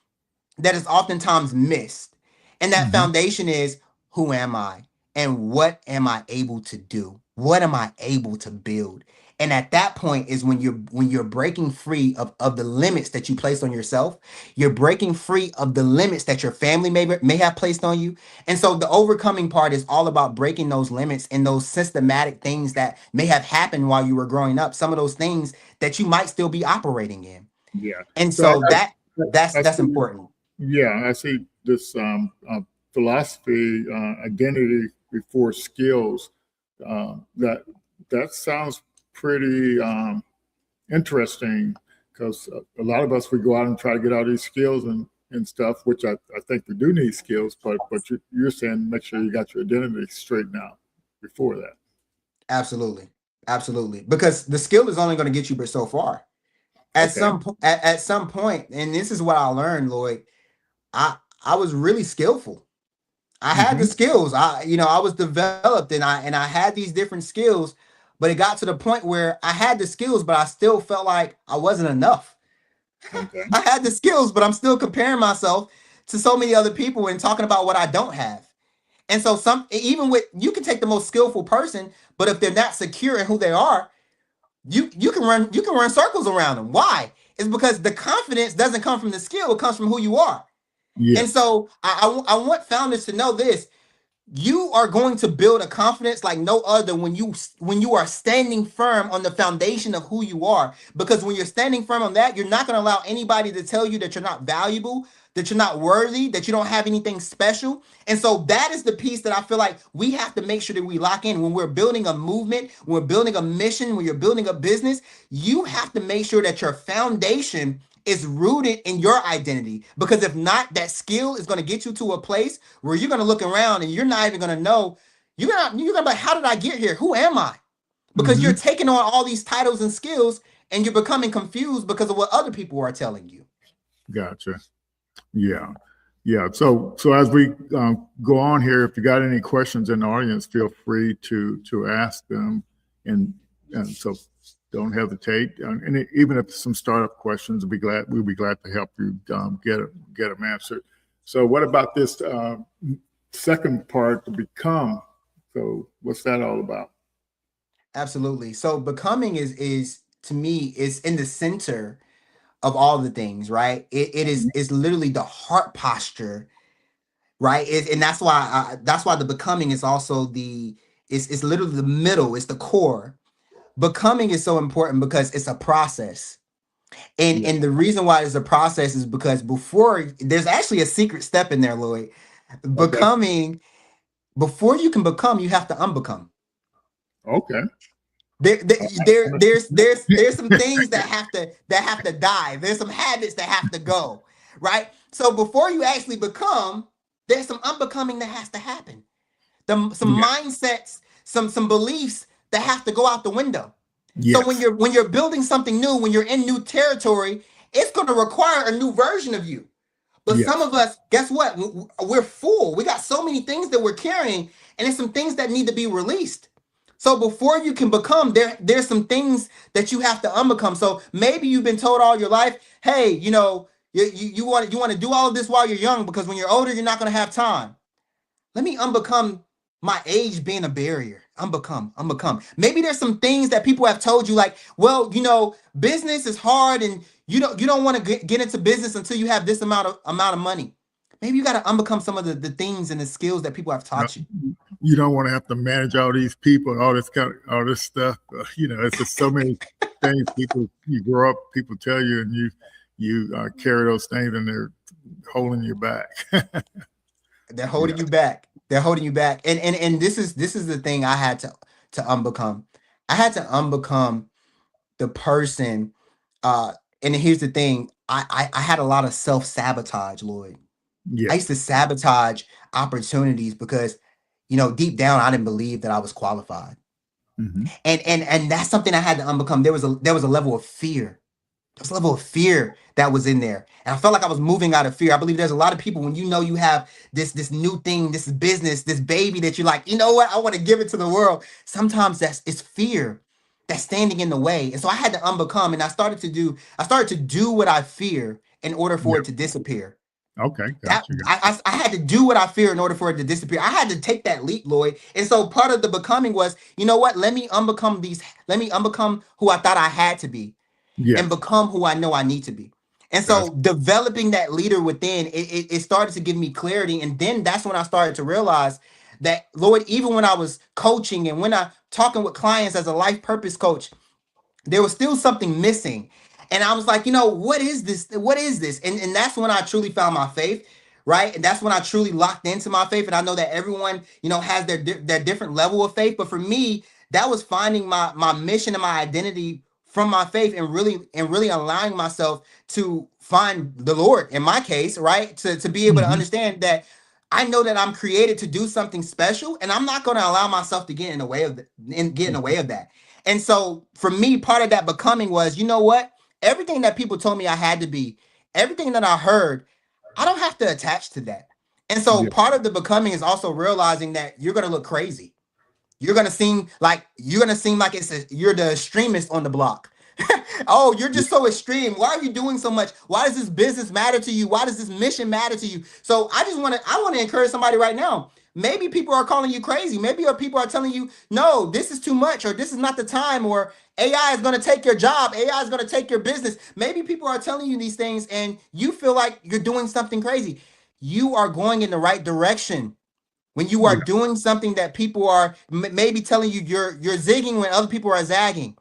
that is oftentimes missed. And that Hmm. foundation is, who am I? And what am I able to do? What am I able to build? And at that point is when you're breaking free of the limits that you placed on yourself. You're breaking free of the limits that your family may have placed on you. And so the overcoming part is all about breaking those limits and those systematic things that may have happened while you were growing up. Some of those things that you might still be operating in. Yeah. And So so that's I that's see. important. Yeah, I see this philosophy, identity before skills. That sounds pretty interesting, because a lot of us, we go out and try to get all these skills and stuff, which I think we do need skills, but you're saying make sure you got your identity straightened out before that. Absolutely. Absolutely. Because the skill is only going to get you but so far. Okay. At some point, and this is what I learned, Lloyd, I was really skillful. I had the Hmm. skills. I was developed, and I had these different skills, but it got to the point where I had the skills, but I still felt like I wasn't enough. Okay. I had the skills, but I'm still comparing myself to so many other people and talking about what I don't have. And so even with, you can take the most skillful person, but if they're not secure in who they are, you can run circles around them. Why? is because the confidence doesn't come from the skill, it comes from who you are. Yeah. And so I want founders to know this. You are going to build a confidence like no other when you are standing firm on the foundation of who you are. Because when you're standing firm on that, you're not going to allow anybody to tell you that you're not valuable, that you're not worthy, that you don't have anything special. And so that is the piece that I feel like we have to make sure that we lock in when we're building a movement, when we're building a mission, when you're building a business. You have to make sure that your foundation is rooted in your identity, because if not, that skill is going to get you to a place where you're going to look around and you're not even going to know. You're gonna be like, how did I get here? Who am I? Because you're taking on all these titles and skills and you're becoming confused because of what other people are telling you. Gotcha. Yeah. Yeah. So as we go on here, if you got any questions in the audience, feel free to ask them, and so don't hesitate. And even if some startup questions, we'll be glad to help you get them answered. So what about this second part, to become? So what's that all about? Absolutely. So becoming is to me is in the center of all the things, right? It is literally the heart posture, right? And that's why the becoming is also it's literally the middle, it's the core. Becoming is so important because it's a process. And the reason why it's a process is because there's actually a secret step in there, Lloyd. Becoming, before you can become, you have to unbecome. Okay. There's some things that have to die. There's some habits that have to go, right? So before you actually become, there's some unbecoming that has to happen. Some mindsets, some beliefs that have to go out the window. Yes. So when you're building something new, when you're in new territory, it's going to require a new version of you. But some of us, guess what? We're full. We got so many things that we're carrying, and there's some things that need to be released. So before you can become, there's some things that you have to unbecome. So maybe you've been told all your life, hey, you want to do all of this while you're young, because when you're older, you're not going to have time. Let me unbecome my age being a barrier. Unbecome. Maybe there's some things that people have told you, like, well, business is hard, and you don't want to get into business until you have this amount of money. Maybe you got to unbecome some of the things and the skills that people have taught you. You don't want to have to manage all these people and all this stuff. It's just so many things you grow up, people tell you, and you carry those things, and they're holding you back. They're holding you back. They're holding you back. And this is the thing I had to unbecome. I had to unbecome the person. And here's the thing. I had a lot of self-sabotage, Lloyd. Yeah. I used to sabotage opportunities because, deep down, I didn't believe that I was qualified. Mm-hmm. And that's something I had to unbecome. There was a level of fear. There's a level of fear that was in there. And I felt like I was moving out of fear. I believe there's a lot of people, when you have this new thing, this business, this baby that you're like, you know what, I want to give it to the world. Sometimes it's fear that's standing in the way. And so I had to unbecome, and I started to do what I fear in order for it to disappear. Okay. Gotcha. I had to do what I fear in order for it to disappear. I had to take that leap, Lloyd. And so part of the becoming was, you know what, let me unbecome who I thought I had to be. Yes. And become who I know I need to be. And so developing that leader within, it started to give me clarity. And then that's when I started to realize that, Lord, even when I was coaching and when I talking with clients as a life purpose coach, there was still something missing. And I was like, what is this? What is this? And that's when I truly found my faith, right? And that's when I truly locked into my faith. And I know that everyone, has their different level of faith. But for me, that was finding my mission and my identity from my faith, and really allowing myself to find the Lord in my case, right? To be able to understand that I know that I'm created to do something special, and I'm not going to allow myself to get in the way of that. And so for me, part of that becoming was, what? Everything that people told me I had to be, everything that I heard, I don't have to attach to that. And so part of the becoming is also realizing that you're going to look crazy. You're gonna seem like you're the extremist on the block. Oh, you're just so extreme. Why are you doing so much? Why does this business matter to you? Why does this mission matter to you? So I want to encourage somebody right now. maybe people are calling you crazy. Maybe people are telling you, no, this is too much, or this is not the time, or AI is going to take your job. AI is going to take your business. Maybe people are telling you these things and you feel like you're doing something crazy. You are going in the right direction. When you are Yeah. doing something that people are maybe telling you you're zigging when other people are zagging,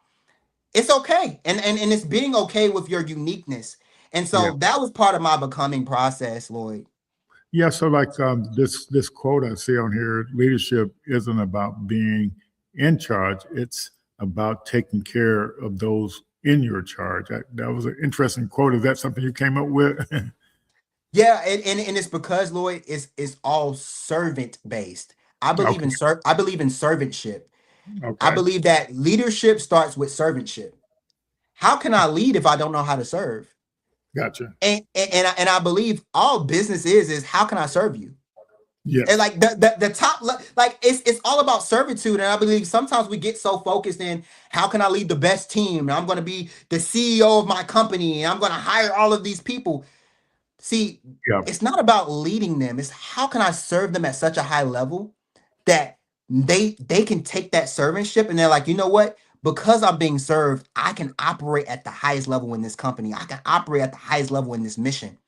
it's okay. And it's being okay with your uniqueness. And Yeah. so that was part of my becoming process, Lloyd. Yeah. So like this quote I see on here, leadership isn't about being in charge. It's about taking care of those in your charge. That was an interesting quote. Is that something you came up with? Yeah, and it's because, Lloyd, is all servant based. Okay. I believe in servantship. I Okay. believe that leadership starts with servantship. How can I lead if I don't know how to serve? Gotcha. And I believe all business is how can I serve you? And Yes. like the top, like it's all about servitude. And I believe sometimes we get so focused in how can I lead the best team? And I'm going to be the CEO of my company and I'm going to hire all of these people. See, Yeah. it's not about leading them. It's how can I serve them at such a high level that they can take that servantship and they're like, you know what? Because I'm being served, I can operate at the highest level in this company. I can operate at the highest level in this mission.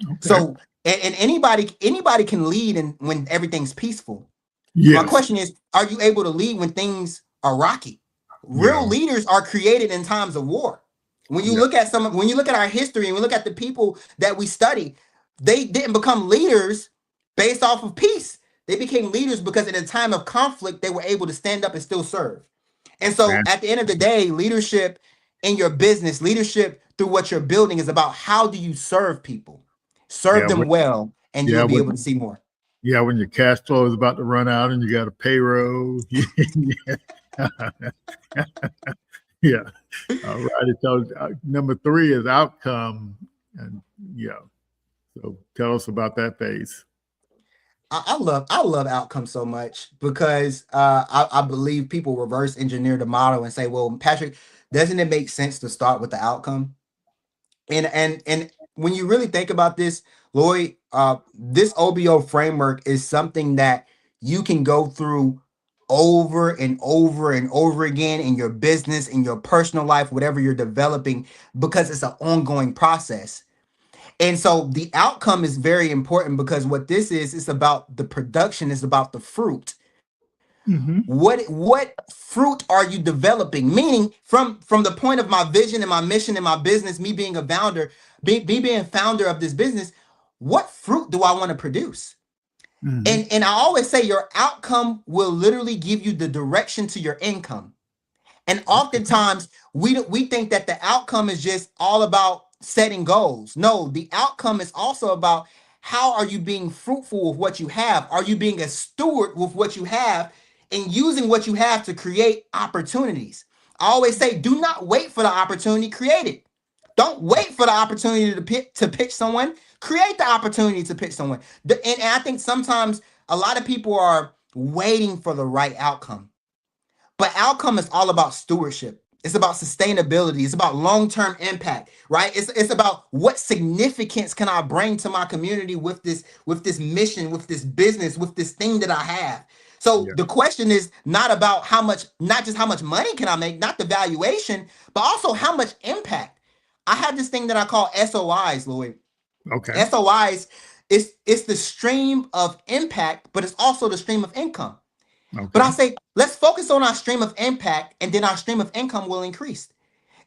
Okay. So, and anybody can lead and when everything's peaceful. My Yes. question is, are you able to lead when things are rocky? Real Yeah. leaders are created in times of war. Yeah. When you look at our history and we look at the people that we study, they didn't become leaders based off of peace. They became leaders because in a time of conflict, they were able to stand up and still serve. And so at the end of the Fantastic. day, leadership in your business, leadership through what you're building is about how do you serve people? Serve Yeah. them well, and you'll Yeah. be able to see more. Yeah, when your cash flow is about to run out and you got a payroll. Yeah. All righty. So number 3 is outcome. And yeah. So tell us about that phase. I love outcomes so much because I believe people reverse engineer the model and say, well, Patrick, doesn't it make sense to start with the outcome? And when you really think about this, Lloyd, this OBO framework is something that you can go through over and over and over again in your business, in your personal life, whatever you're developing, because it's an ongoing process. And so the outcome is very important because what this is, it's about the production, it's about the fruit. Mm-hmm. What fruit are you developing? Meaning from the point of my vision and my mission and my business, me being a founder, me being founder of this business, what fruit do I want to produce? Mm-hmm. And I always say your outcome will literally give you the direction to your income. And Okay. oftentimes we think that the outcome is just all about setting goals. No, the outcome is also about how are you being fruitful with what you have? Are you being a steward with what you have and using what you have to create opportunities? I always say, do not wait for the opportunity, create it. Don't wait for the opportunity to pitch someone. Create the opportunity to pitch someone. And I think sometimes a lot of people are waiting for the right outcome. But outcome is all about stewardship. It's about sustainability. It's about long-term impact, right? It's about what significance can I bring to my community with this mission, with this business, with this thing that I have. So Yeah. the question is not about how much, not just how much money can I make, not the valuation, but also how much impact. I have this thing that I call SOIs, Lloyd. Okay. SOIs is it's the stream of impact, but it's also the stream of income. But I Okay. say, let's focus on our stream of impact, and then our stream of income will increase.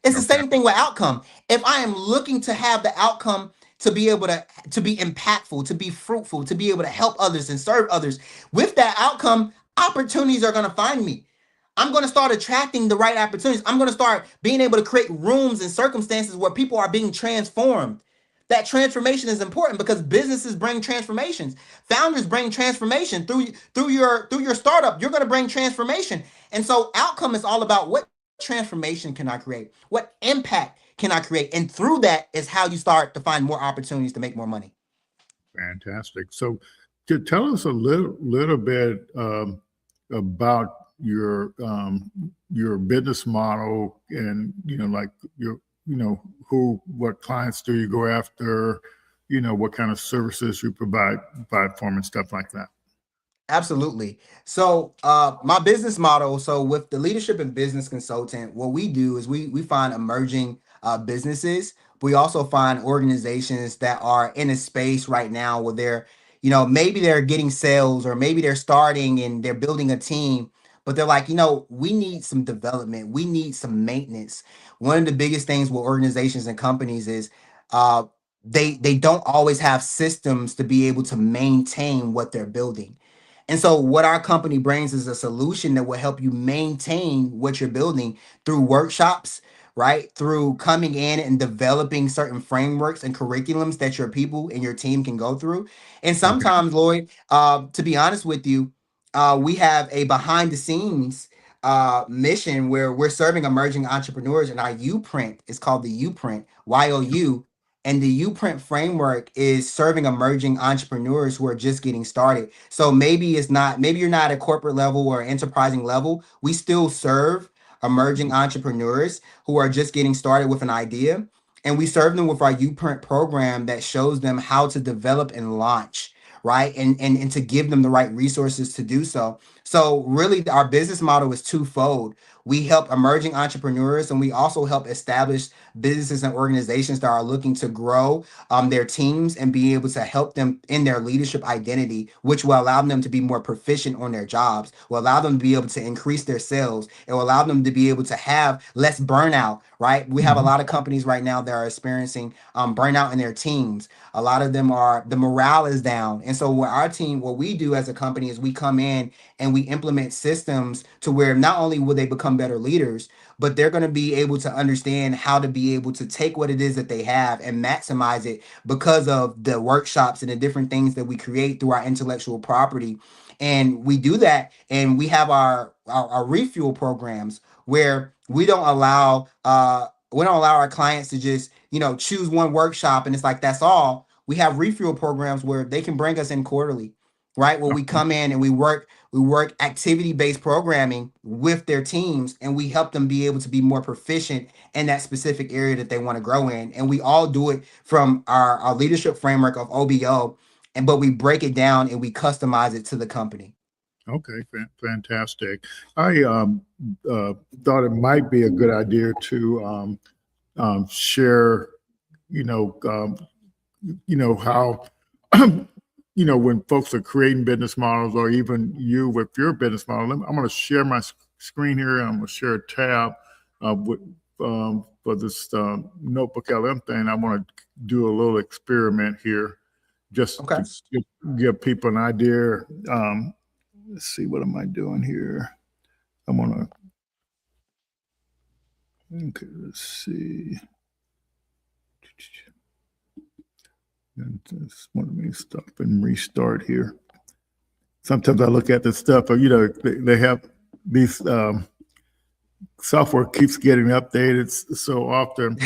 It's the Okay. same thing with outcome. If I am looking to have the outcome to be able to be impactful, to be fruitful, to be able to help others and serve others, with that outcome, opportunities are going to find me. I'm going to start attracting the right opportunities. I'm going to start being able to create rooms and circumstances where people are being transformed. That transformation is important because businesses bring transformations. Founders bring transformation through your startup. You're going to bring transformation. And so outcome is all about what transformation can I create? What impact can I create? And through that is how you start to find more opportunities to make more money. Fantastic. So to tell us a little bit about your business model and like your what clients do you go after, what kind of services you provide for them and stuff like that. Absolutely. So my business model, so with the leadership and business consultant, what we do is we find emerging businesses. We also find organizations that are in a space right now where they're, maybe they're getting sales or maybe they're starting and they're building a team, but they're like, we need some development. We need some maintenance. One of the biggest things with organizations and companies is uh, they don't always have systems to be able to maintain what they're building. And so, what our company brings is a solution that will help you maintain what you're building through workshops, right? Through coming in and developing certain frameworks and curriculums that your people and your team can go through. And Okay. sometimes, Lloyd, to be honest with you, we have a behind the scenes mission where we're serving emerging entrepreneurs, and our U print is called the U print, YOU. And the U-Print framework is serving emerging entrepreneurs who are just getting started. So maybe you're not at corporate level or enterprising level. We still serve emerging entrepreneurs who are just getting started with an idea. And we serve them with our U-Print program that shows them how to develop and launch, right? And to give them the right resources to do so. So really our business model is twofold. We help emerging entrepreneurs and we also help establish businesses and organizations that are looking to grow their teams and be able to help them in their leadership identity, which will allow them to be more proficient on their jobs, will allow them to be able to increase their sales, it will allow them to be able to have less burnout, right? We have a Mhm. lot of companies right now that are experiencing burnout in their teams. A lot of them the morale is down. And so what we do as a company is we come in and we implement systems to where not only will they become better leaders, but they're going to be able to understand how to be able to take what it is that they have and maximize it because of the workshops and the different things that we create through our intellectual property. And we do that, and we have our refuel programs where we don't allow our clients to just choose one workshop and it's like that's all. We have refuel programs where they can bring us in quarterly, right? Where we come in and we work activity-based programming with their teams and we help them be able to be more proficient in that specific area that they want to grow in. And we all do it from our leadership framework of OBO, but we break it down and we customize it to the company. Okay, fantastic. I thought it might be a good idea to share, you know, um, how, when folks are creating business models, or even you with your business model. I'm going to share my screen here, and I'm going to share a tab for this notebook LM thing. I want to do a little experiment here, just Okay. to give people an idea. Let's see, what am I doing here? I'm gonna, okay, let's see. And just want me to stop and restart here. Sometimes I look at the stuff, but they have these software keeps getting updated so often.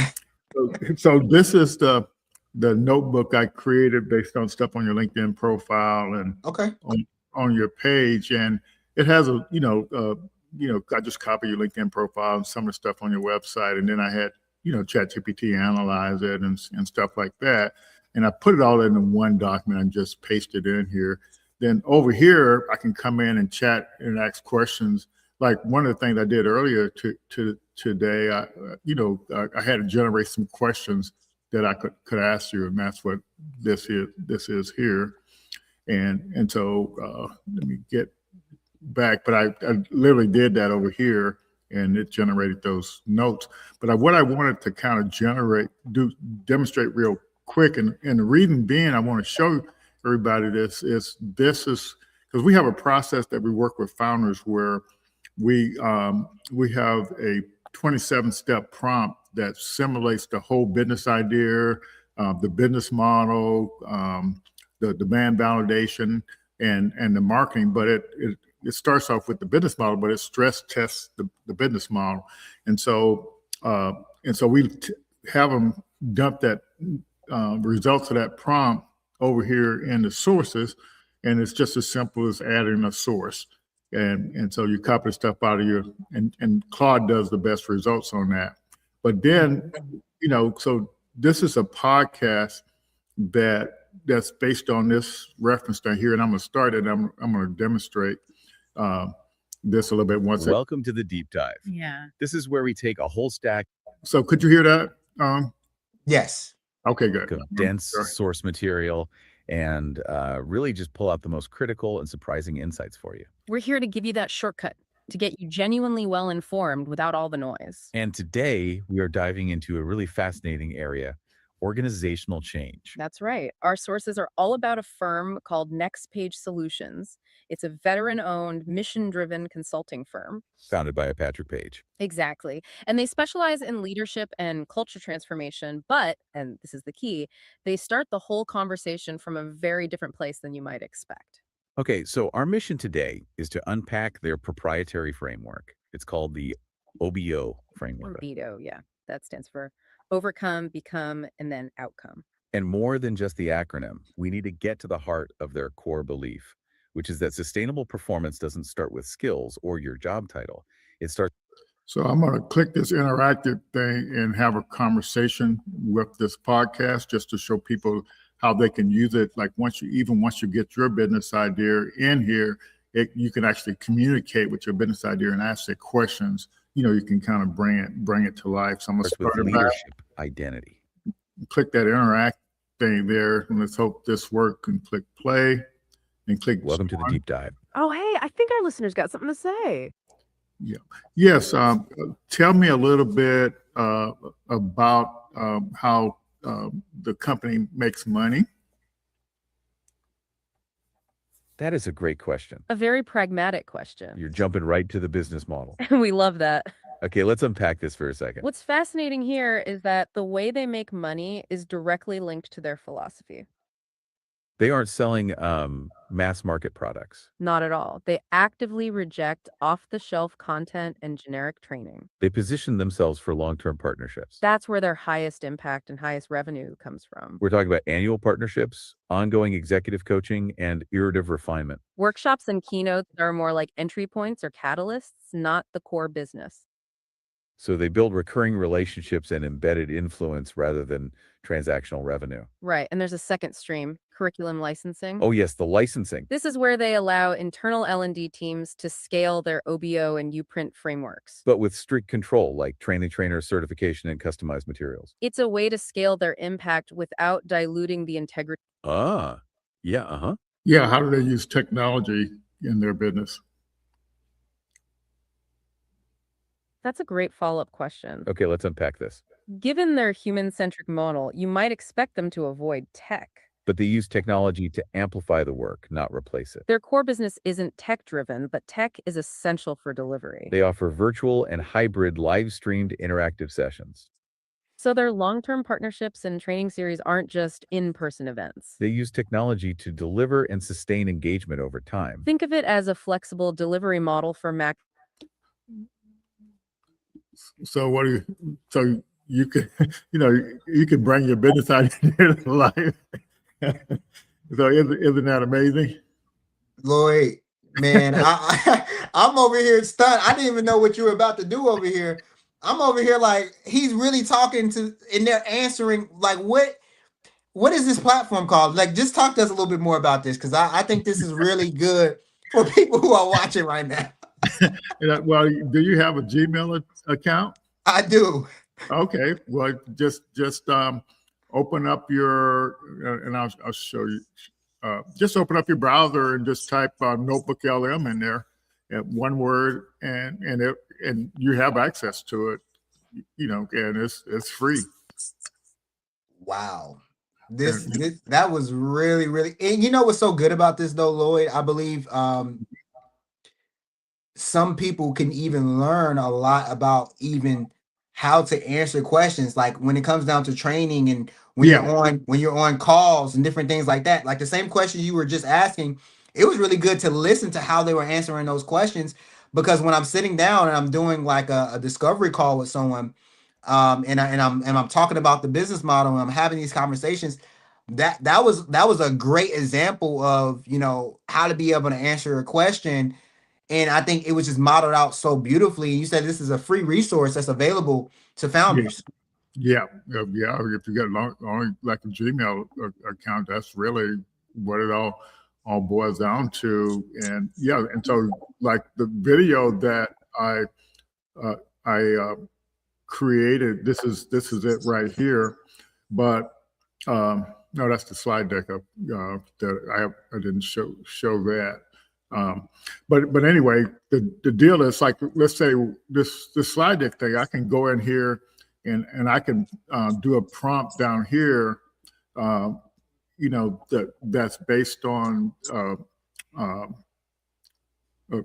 So this is the notebook I created based on stuff on your LinkedIn profile and Okay. on your page, and it has I just copy your LinkedIn profile and some of the stuff on your website, and then I had ChatGPT analyze it and stuff like that, and I put it all into one document and just paste it in here. Then over here, I can come in and chat and ask questions. Like one of the things I did earlier today, I had to generate some questions that I could ask you, and that's what this is here. And so let me get back, but I literally did that over here, and it generated those notes. But what I wanted to kind of demonstrate real quick, and the reason being I want to show everybody this is because we have a process that we work with founders where we have a 27-step prompt that simulates the whole business idea, the business model, the demand validation, and the marketing. But it starts off with the business model, but it stress tests the business model. And so we have them dump that results of that prompt over here in the sources, and it's just as simple as adding a source. And so you copy stuff out of and Claude does the best results on that. But then, so this is a podcast that that's based on this reference down here, and I'm going to start it. I'm going to demonstrate this a little bit once. Welcome to the deep dive. Yeah. This is where we take a whole stack So could you hear that? Yes. Okay, good. of dense source material and really just pull out the most critical and surprising insights for you. We're here to give you that shortcut to get you genuinely well informed without all the noise. And today we are diving into a really fascinating area, organizational change. That's right. Our sources are all about a firm called Next Page Solutions. It's a veteran-owned, mission-driven consulting firm. Founded by a Patrick Paige. Exactly. And they specialize in leadership and culture transformation, but, and this is the key, they start the whole conversation from a very different place than you might expect. Okay, so our mission today is to unpack their proprietary framework. It's called the OBO framework. OBO, yeah. That stands for overcome, become, and then outcome. And more than just the acronym, we need to get to the heart of their core belief, which is that sustainable performance doesn't start with skills or your job title. It starts. So I'm going to click this interactive thing and have a conversation with this podcast just to show people how they can use it. Like once you get your business idea in here, you can actually communicate with your business idea and ask it questions. You can kind of bring it to life. So I'm going to start with leadership identity. Click that interact thing there, and let's hope this works. And click play, and click. Welcome to the deep dive. Oh, hey, I think our listeners got something to say. Yeah. Yes. Tell me a little bit about how the company makes money. That is a great question. A very pragmatic question. You're jumping right to the business model. We love that. Okay, let's unpack this for a second. What's fascinating here is that the way they make money is directly linked to their philosophy. They aren't selling mass market products. Not at all. They actively reject off-the-shelf content and generic training. They position themselves for long-term partnerships. That's where their highest impact and highest revenue comes from. We're talking about annual partnerships, ongoing executive coaching, and iterative refinement. Workshops and keynotes are more like entry points or catalysts, not the core business. So they build recurring relationships and embedded influence rather than transactional revenue. Right. And there's a second stream, curriculum licensing. Oh, yes, the licensing. This is where they allow internal L&D teams to scale their OBO and Uprint frameworks. But with strict control, like trainer certification and customized materials. It's a way to scale their impact without diluting the integrity. Yeah, Yeah. How do they use technology in their business? That's a great follow-up question. Okay, let's unpack this. Given their human-centric model, you might expect them to avoid tech. But they use technology to amplify the work, not replace it. Their core business isn't tech-driven, but tech is essential for delivery. They offer virtual and hybrid live-streamed interactive sessions. So their long-term partnerships and training series aren't just in-person events. They use technology to deliver and sustain engagement over time. Think of it as a flexible delivery model for Mac. So so you can, you can bring your business idea to life. So isn't that amazing? Lloyd, man, I'm over here stunned. I didn't even know what you were about to do over here. I'm over here like he's really talking to, and they're answering like, what is this platform called? Like, just talk to us a little bit more about this, because I think this is really good for people who are watching right now. Well, do you have a Gmail account? I do. Okay. Well, just open up your, and I'll show you. Just open up your browser and just type Notebook LM in there, one word, and you have access to it. And it's free. Wow. That was really, really, and you know what's so good about this though, Lloyd? I believe some people can even learn a lot about even how to answer questions, like when it comes down to training and when you're on calls and different things like that. Like the same question you were just asking, it was really good to listen to how they were answering those questions, because when I'm sitting down and I'm doing like a discovery call with someone, and I'm talking about the business model and I'm having these conversations, that was a great example of how to be able to answer a question. And I think it was just modeled out so beautifully. You said this is a free resource that's available to founders. Yeah, yeah. If you got only like a Gmail account, that's really what it all boils down to. And yeah, and so like the video that uh, I created, this is it right here. But no, that's the slide deck that I didn't show that. Um, but anyway, the deal is like, let's say this slide deck thing, I can go in here and I can do a prompt down here, uh, that's based on uh,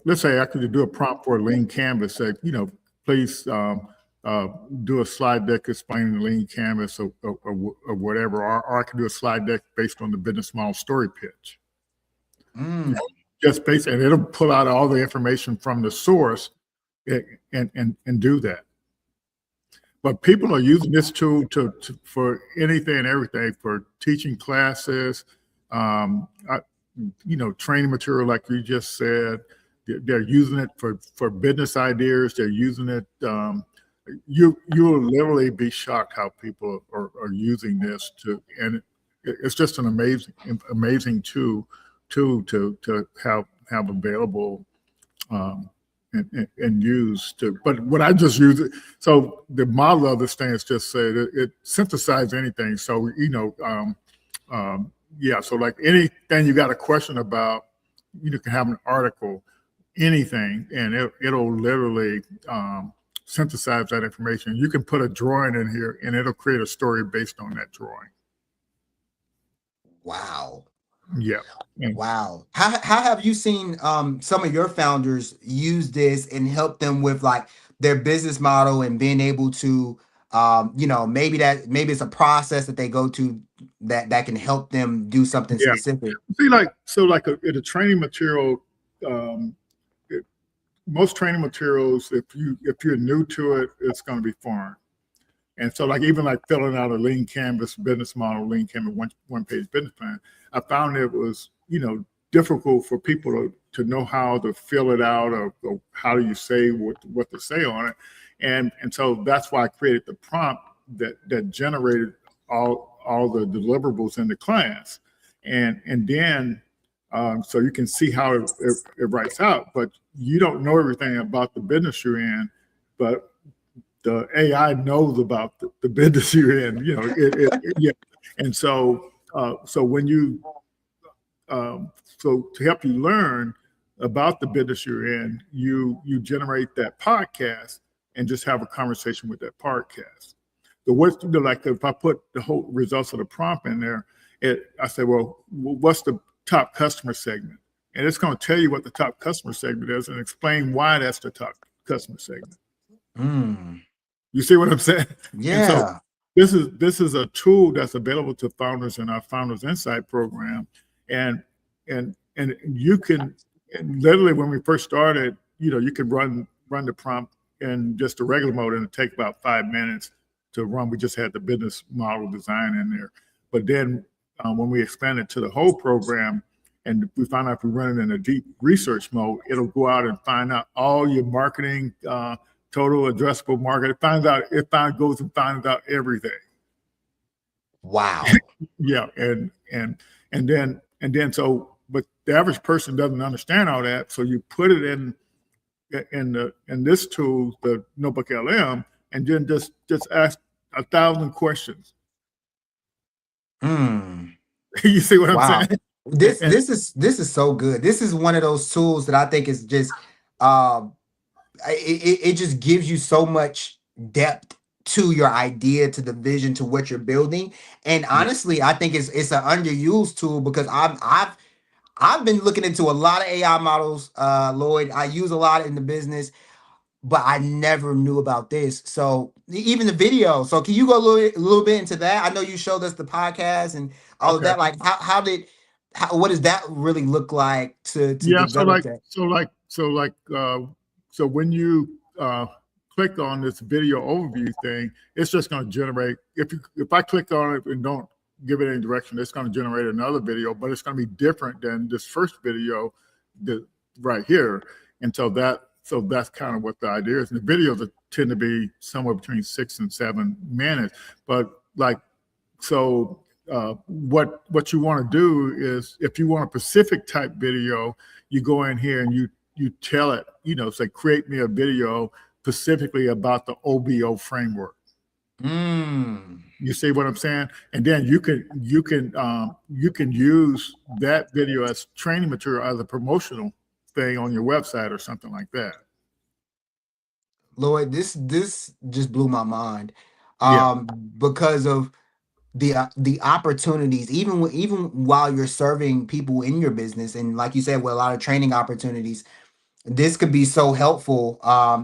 let's say I could do a prompt for a lean canvas, say, please do a slide deck explaining the lean canvas or whatever, or I could do a slide deck based on the business model story pitch. Just based, and it'll pull out all the information from the source and do that. But people are using this tool for anything and everything, for teaching classes, training material, like you just said. They're using it for business ideas. They're using it. You'll literally be shocked how people are using this and it's just an amazing tool to have available and use to. But what I just use it. So the model of this thing is just say it synthesizes anything. So yeah. So like anything you got a question about, you can have an article, anything, and it'll literally synthesize that information. You can put a drawing in here and it'll create a story based on that drawing. Wow. Yeah. Wow. How have you seen some of your founders use this and help them with like their business model and being able to maybe it's a process that they go to that can help them do something specific? See, in a training material, most training materials, if you're new to it, it's going to be foreign. And so even like filling out a lean canvas business model, lean canvas one page business plan, I found it was, difficult for people to know how to fill it out or how do you say what to say on it. And so that's why I created the prompt that generated all the deliverables in the class. And then so you can see how it writes out, but you don't know everything about the business you're in, but the AI knows about the business you're in, yeah. And so when you, so to help you learn about the business you're in, you generate that podcast and just have a conversation with that podcast. Like if I put the whole results of the prompt in there, I say, well, what's the top customer segment? And it's going to tell you what the top customer segment is and explain why that's the top customer segment. You see what I'm saying? Yeah. And so this is a tool that's available to founders in our Founders Insight program, and you can, and literally when we first started, you could run the prompt in just a regular mode and it take about 5 minutes to run. We just had the business model design in there, but then when we expanded to the whole program, and we found out if we run it in a deep research mode, it'll go out and find out all your marketing. Total addressable market. It goes and finds out everything. Wow. Yeah, and then so, but the average person doesn't understand all that. So you put it in this tool, the Notebook LM, and then just ask 1,000 questions. You see what I'm saying? This is so good. This is one of those tools that I think is just it just gives you so much depth to your idea, to the vision, to what you're building. And honestly, I think it's an underused tool because I've been looking into a lot of AI models, Lloyd. I use a lot in the business, but I never knew about this. So even the video. So can you go a little bit into that? I know you showed us the podcast and all of that. Like what does that really look like to develop that? So when you click on this video overview thing, it's just going to generate. If I click on it and don't give it any direction, it's going to generate another video, but it's going to be different than this first video right here. And so that so that's kind of what the idea is. And the videos tend to be somewhere between 6 and 7 minutes. But like, so what you want to do is, if you want a specific type video, you go in here and you tell it, say, create me a video specifically about the OBO framework. You see what I'm saying? And then you can use that video as training material, as a promotional thing on your website or something like that. Lloyd, this just blew my mind, Yeah. because of the opportunities, even while you're serving people in your business, and like you said, with a lot of training opportunities, this could be so helpful.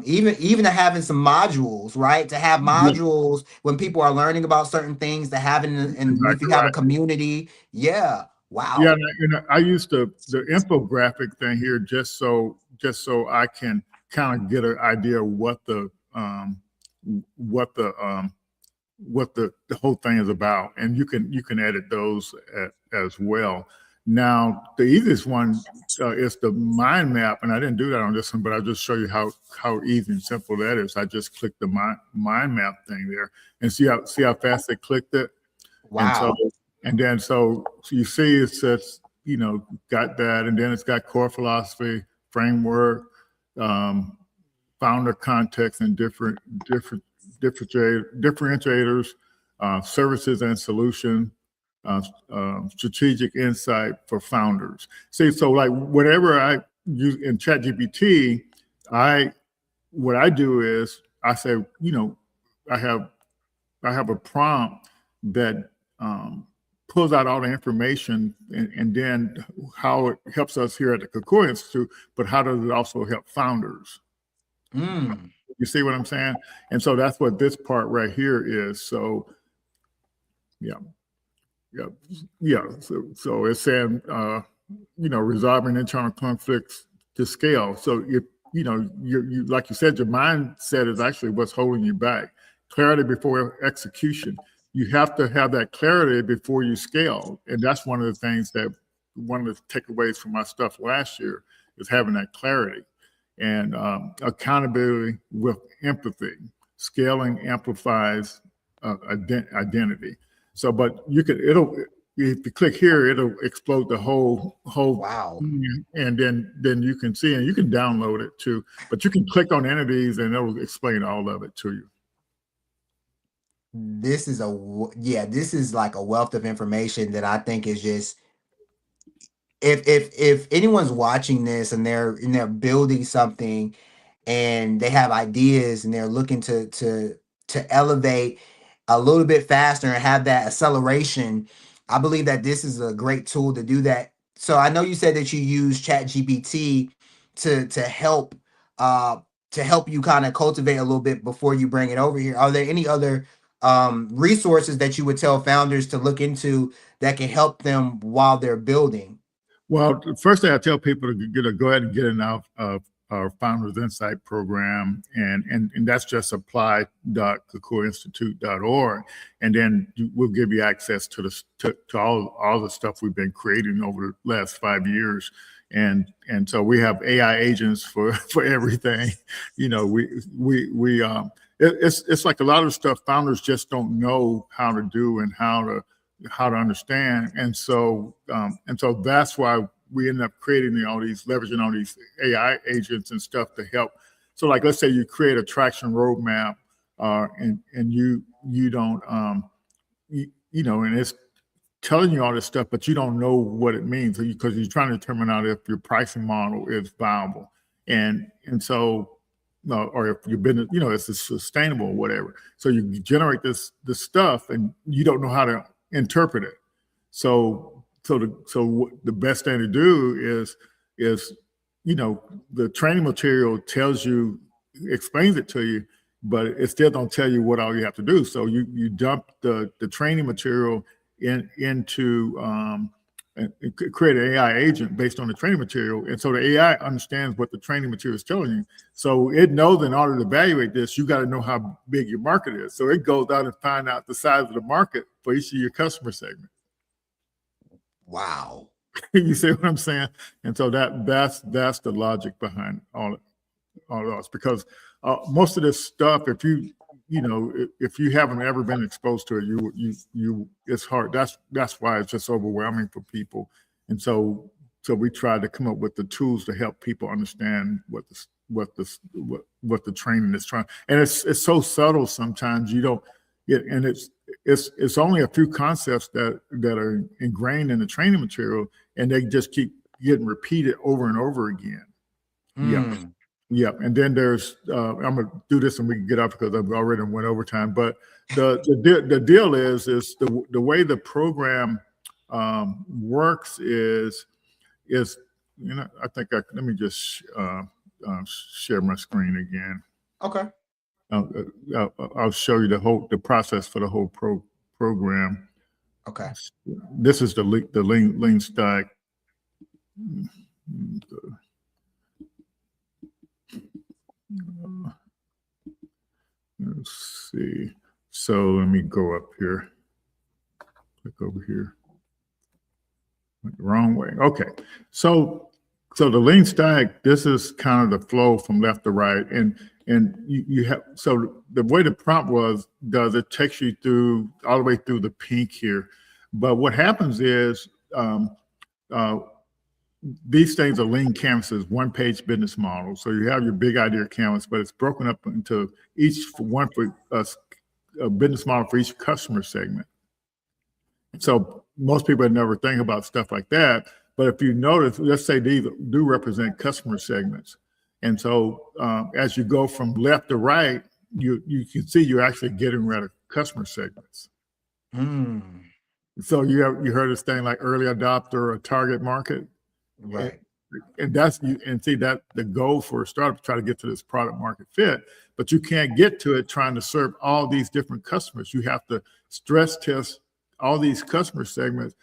Even to having some modules, right? To have modules when people are learning about certain things, to have it and if Exactly you have a right. community, yeah, wow. Yeah, and I use the infographic thing here just so I can kind of get an idea of what the whole thing is about, and you can edit those as well. Now, the easiest one is the mind map, and I didn't do that on this one, but I'll just show you how easy and simple that is. I just clicked the mind map thing there, and see how fast it clicked it. Wow. And then so you see it says, got that, and then it's got core philosophy, framework, founder context, and differentiators, services and solution, strategic insight for founders. See, so like whatever I use in ChatGPT, what I do is I say, I have a prompt that pulls out all the information, and then how it helps us here at the Kakoi Institute, but how does it also help founders? You see what I'm saying? And so that's what this part right here is. So, yeah. So it's saying, resolving internal conflicts to scale. So if you like you said, your mindset is actually what's holding you back. Clarity before execution. You have to have that clarity before you scale, and that's one of the takeaways from my stuff last year is having that clarity. And accountability with empathy. Scaling amplifies identity. So, but if you click here, it'll explode the whole. Wow. And then you can see, and you can download it too. But you can click on entities, and it'll explain all of it to you. This is like a wealth of information that I think is just, if anyone's watching this and they're building something and they have ideas and they're looking to elevate a little bit faster and have that acceleration, I believe that this is a great tool to do that. So I know you said that you use ChatGPT to help you kind of cultivate a little bit before you bring it over here. Are there any other resources that you would tell founders to look into that can help them while they're building? Well, the first thing I tell people to go ahead and get in our Founders Insight program, and that's just apply.kakoinstitute.org, and then we'll give you access to all the stuff we've been creating over the last 5 years, and so we have AI agents for everything. It's like a lot of stuff founders just don't know how to do and how to understand, and so that's why we end up leveraging all these AI agents and stuff to help. So, like, let's say you create a traction roadmap, and you don't, and it's telling you all this stuff, but you don't know what it means because you're trying to determine out if your pricing model is viable, and so. Or if your business, it's sustainable or whatever. So you generate this stuff, and you don't know how to interpret it. So the best thing to do is the training material explains it to you, but it still don't tell you what all you have to do. So you dump the training material into and create an AI agent based on the training material. And so the AI understands what the training material is telling you. So it knows in order to evaluate this, you got to know how big your market is. So it goes out and find out the size of the market for each of your customer segment. Wow. You see what I'm saying? And so that's the logic behind all all those, because most of this stuff, if you haven't ever been exposed to it, it's hard. That's why it's just overwhelming for people. And so we try to come up with the tools to help people understand what the training is trying. And it's so subtle sometimes and it's only a few concepts that are ingrained in the training material, and they just keep getting repeated over and over again. Yeah. And then there's I'm gonna do this and we can get up because I've already went overtime. But the deal is the way the program works is I think let me just share my screen again. Okay. I'll show you the process for the whole program. Okay. This is the lean stack. Let's see. So let me go up here. Click over here. Went the wrong way. Okay. So the lean stack, this is kind of the flow from left to right. And you have, so the way the prompt does it takes you through all the way through the pink here. But what happens is these things are lean canvases, one-page business model. So you have your big idea canvas, but it's broken up into a business model for each customer segment. So most people never think about stuff like that. But if you notice, let's say these do represent customer segments. And so as you go from left to right, you can see you're actually getting rid of customer segments. So you heard this thing like early adopter or target market. Right. And see that the goal for a startup is try to get to this product market fit, but you can't get to it trying to serve all these different customers. You have to stress test all these customer segments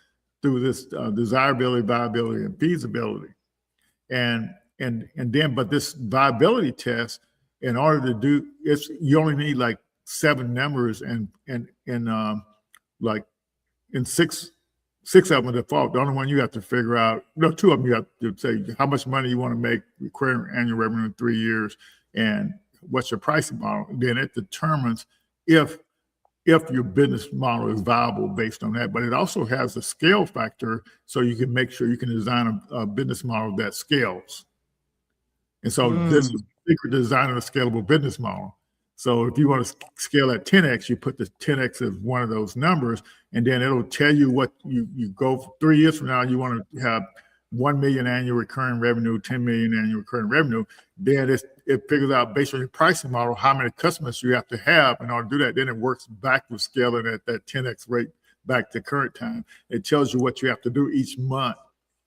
through this desirability, viability, and feasibility. And then, but this viability test, in order to do you only need like 7 numbers and six of them default. The only one you have to figure out, no, 2 of them you have to say how much money you want to make, recurring annual revenue in 3 years, and what's your pricing model. Then it determines if your business model is viable based on that. But it also has a scale factor, so you can make sure you can design a business model that scales. And so this is the secret to designing a scalable business model. So if you want to scale at 10x, you put the 10x as one of those numbers, and then it'll tell you what you go for 3 years from now, you want to have 1 million annual recurring revenue, 10 million annual recurring revenue. Then it figures out based on your pricing model how many customers you have to have in order to do that. Then it works backwards scaling at that 10x rate back to current time. It tells you what you have to do each month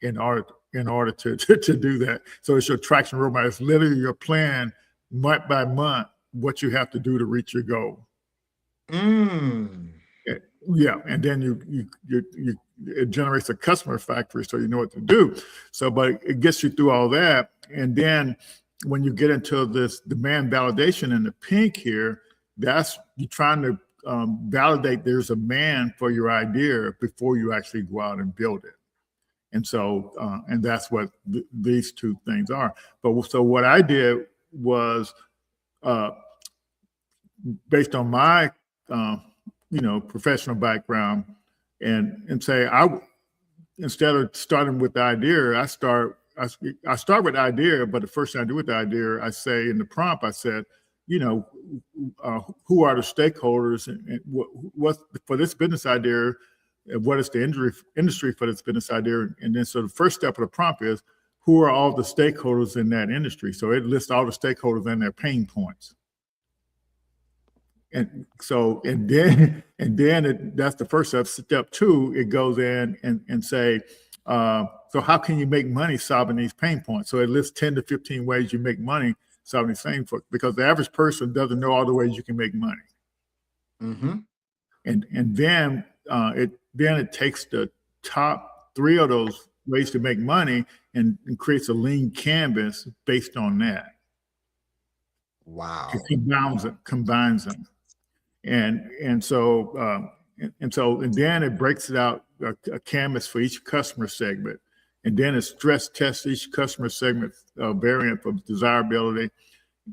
in order to do that. So it's your traction roadmap. It's literally your plan month by month, what you have to do to reach your goal. Yeah, and then it generates a customer factory, so you know what to do. So, but it gets you through all that, and then when you get into this demand validation in the pink here, that's you trying to validate there's a demand for your idea before you actually go out and build it. And so, and that's what these 2 things are. But so what I did was, based on my professional background, and say instead of starting with the idea, I start with the idea, but the first thing I do with the idea, I say in the prompt, I said, who are the stakeholders and what for this business idea, and what is the industry for this business idea? And then so the first step of the prompt is, who are all the stakeholders in that industry? So it lists all the stakeholders and their pain points. And so, that's the first step. Step 2, it goes in and say, so how can you make money solving these pain points? So it lists 10 to 15 ways you make money solving these pain points, because the average person doesn't know all the ways you can make money. And then it takes the top 3 of those ways to make money and creates a lean canvas based on that. Wow. It combines them. And then it breaks it out a canvas for each customer segment, and then it stress tests each customer segment variant for desirability,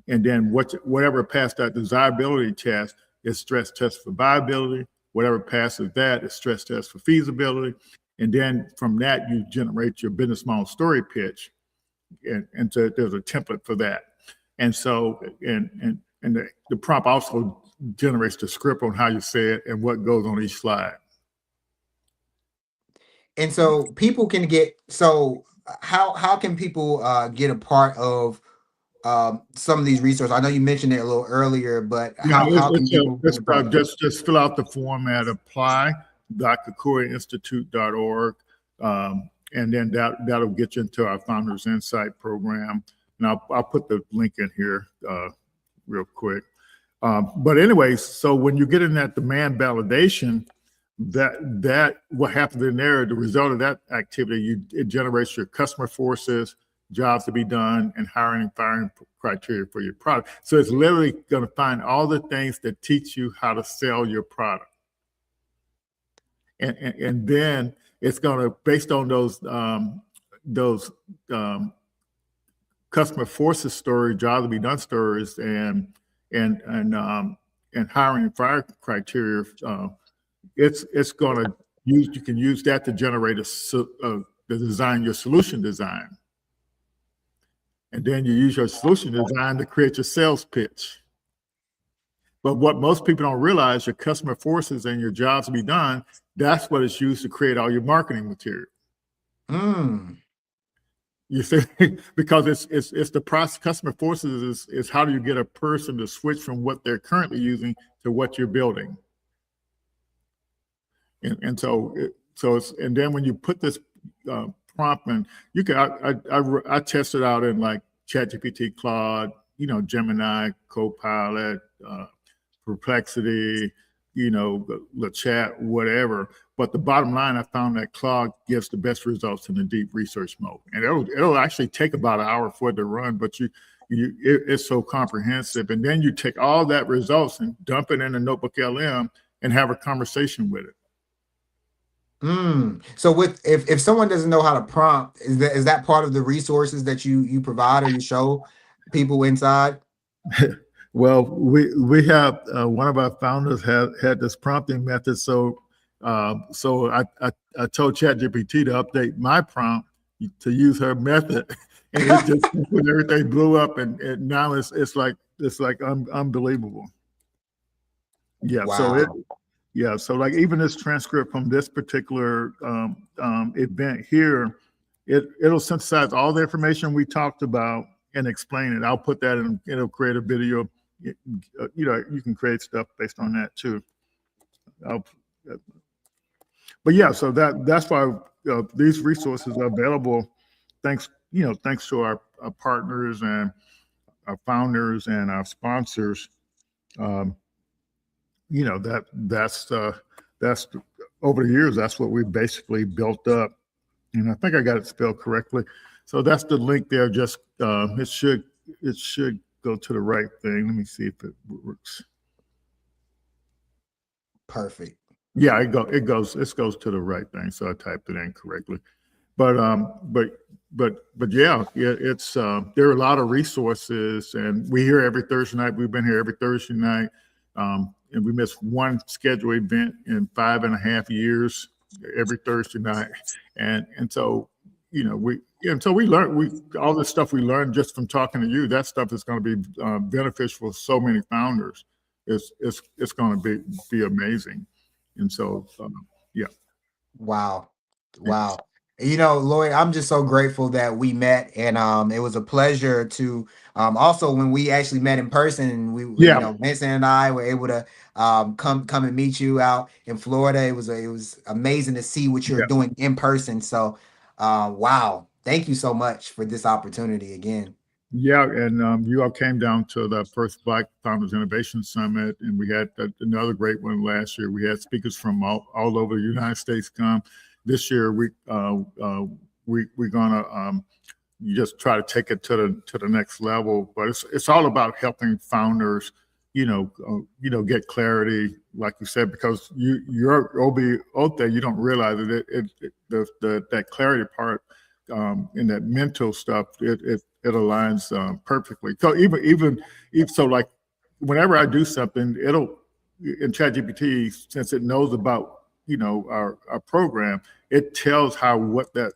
And then whatever passed that desirability test is stress test for viability. Whatever passes that is stress test for feasibility. And then from that, you generate your business model story pitch. And so there's a template for that. And so, and the prompt also generates the script on how you say it and what goes on each slide. And so people can get, so how can people get a part of some of these resources? I know you mentioned it a little earlier, but how can people get a part? Just fill out the form at apply.kokoriainstitute.org. And then that'll get you into our Founders Insight program. And I'll put the link in here real quick. But anyways, so when you get in that demand validation, that what happens in there, the result of that activity, it generates your customer forces, jobs to be done, and hiring and firing criteria for your product. So it's literally going to find all the things that teach you how to sell your product. And then it's going to, based on those customer forces stories, jobs to be done stories, and hiring and firing criteria, it's going to use, you can use that to generate the design, your solution design. And then you use your solution design to create your sales pitch. But what most people don't realize, your customer forces and your jobs to be done, that's what it's used to create all your marketing material. You see, because it's the process. Customer forces is how do you get a person to switch from what they're currently using to what you're building. And so it's, and then when you put this prompt in, you can, I tested out in like ChatGPT, Claude, Gemini, Copilot, Perplexity, the chat, whatever. But the bottom line, I found that Claude gives the best results in the deep research mode. And it'll actually take about an hour for it to run, but it's so comprehensive. And then you take all that results and dump it in a Notebook LM and have a conversation with it. So if someone doesn't know how to prompt, is that part of the resources that you provide or you show people inside? Well, we have one of our founders had this prompting method. So I told ChatGPT to update my prompt to use her method, and it just when everything blew up, and now it's like unbelievable. Yeah. Wow. So like even this transcript from this particular event here, it'll synthesize all the information we talked about and explain it. I'll put that in, it'll create a video. You can create stuff based on that too. But yeah, so that's why these resources are available. Thanks to our partners and our founders and our sponsors. That's over the years, that's what we basically built up. And I think I got it spelled correctly. So that's the link there. Just it should go to the right thing. Let me see if it works. Perfect. Yeah, it goes to the right thing. So I typed it in correctly. But yeah, it's there are a lot of resources, and we're here every Thursday night. We've been here every Thursday night. And we missed one scheduled event in 5.5 years every Thursday night. And so, we learn all this stuff we learned just from talking to you. That stuff is going to be beneficial for so many founders. It's going to be amazing. And so, yeah. Wow. Lloyd, I'm just so grateful that we met, and it was a pleasure to also when we actually met in person. Vincent and I were able to come and meet you out in Florida. It was amazing to see what you're doing in person. So, wow, thank you so much for this opportunity again. Yeah, and you all came down to the first Black Founders Innovation Summit, and we had another great one last year. We had speakers from all over the United States come. This year, we're gonna just try to take it to the next level. But it's all about helping founders, get clarity, like you said, because you're OB out there, you don't realize it. That clarity part in that mental stuff, it aligns perfectly. So even so, like whenever I do something, it'll in ChatGPT, since it knows about our program, it tells how what that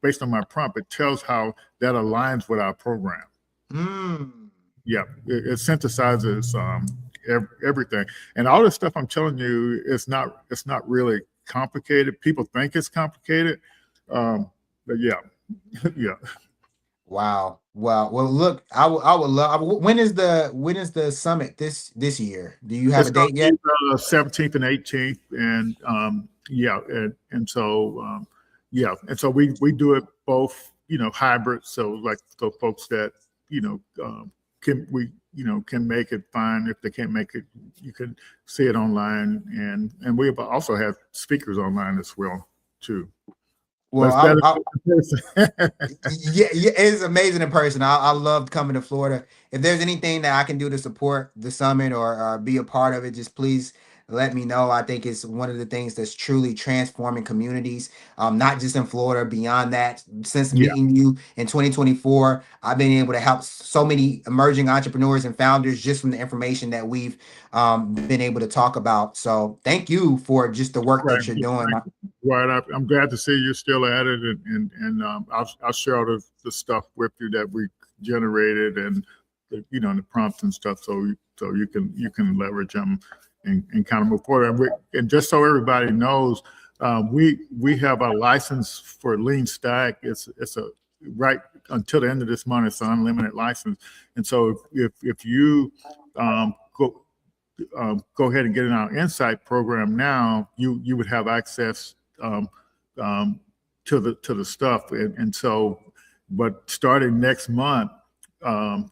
based on my prompt, it tells how that aligns with our program. Yeah, it synthesizes everything, and all this stuff I'm telling you, it's not really complicated. People think it's complicated, but yeah, yeah. Wow. Well, look, I would love. When is the summit this year? Do you have It's a going date to yet? be 17th and 18th, and yeah, and so and so we do it both, hybrid. So like so folks that can can make it, fine. If they can't make it, you can see it online, and we also have speakers online as well too. But it's Well, better I in person. yeah, it's amazing in person. I loved coming to Florida. If there's anything that I can do to support the summit or be a part of it, just please let me know. I think it's one of the things that's truly transforming communities, not just in Florida, beyond that. Since Yeah. meeting you in 2024, I've been able to help so many emerging entrepreneurs and founders just from the information that we've been able to talk about. So thank you for just the work Right. that you're doing. Right. I'm glad to see you're still at it, and I'll share all the stuff with you that we generated, and the prompts and stuff, so you can leverage them and kind of move forward. And just so everybody knows, we have a license for Lean Stack. It's a right until the end of this month. It's an unlimited license, and so if you go ahead and get in our Insight program now, you would have access to the stuff, and so, but starting next month, our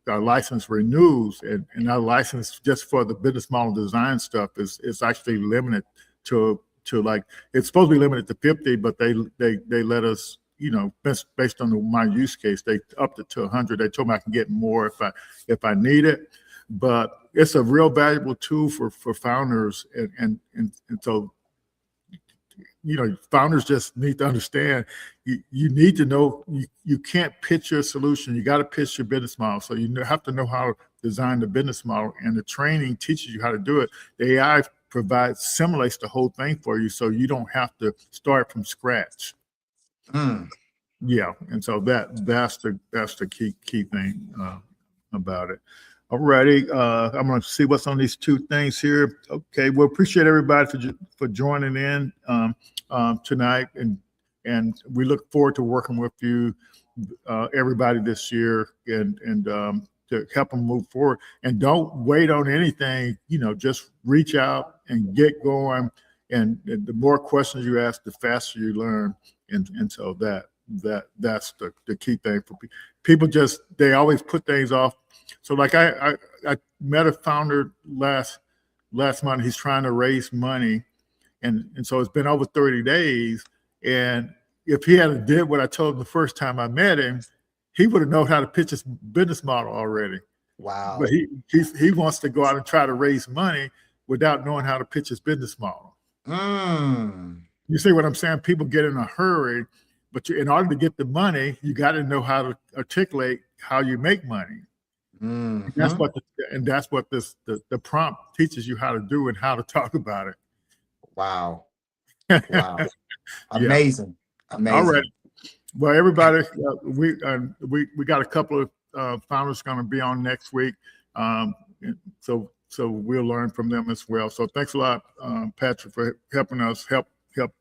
license renews, and our license just for the business model design stuff is actually limited to like, it's supposed to be limited to 50, but they let us, based on my use case, they upped it to 100. They told me I can get more if I need it, but it's a real valuable tool for founders, and so founders just need to understand you need to know you can't pitch your solution. You got to pitch your business model. So you have to know how to design the business model, and the training teaches you how to do it. The AI simulates the whole thing for you, so you don't have to start from scratch. Yeah, and so that's the key thing about it. Alrighty, I'm going to see what's on these two things here. Okay, well, appreciate everybody for joining in tonight, and we look forward to working with you, everybody, this year, and to help them move forward. And don't wait on anything. Just reach out and get going. And the more questions you ask, the faster you learn. And so that's the key thing for people. They always put things off. So like I met a founder last month. He's trying to raise money, and so it's been over 30 days. And if he had did what I told him the first time I met him, he would have known how to pitch his business model already. Wow. But he wants to go out and try to raise money without knowing how to pitch his business model. You see what I'm saying? People get in a hurry, but in order to get the money, you got to know how to articulate how you make money. And that's what the prompt teaches you how to do and how to talk about it. Wow. Wow. Amazing. Yeah. Amazing. All right. Well, everybody, we got a couple of founders going to be on next week. So we'll learn from them as well. So thanks a lot, Patrick, for helping us help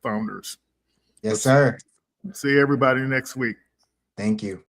founders. Yes, sir. See everybody next week. Thank you.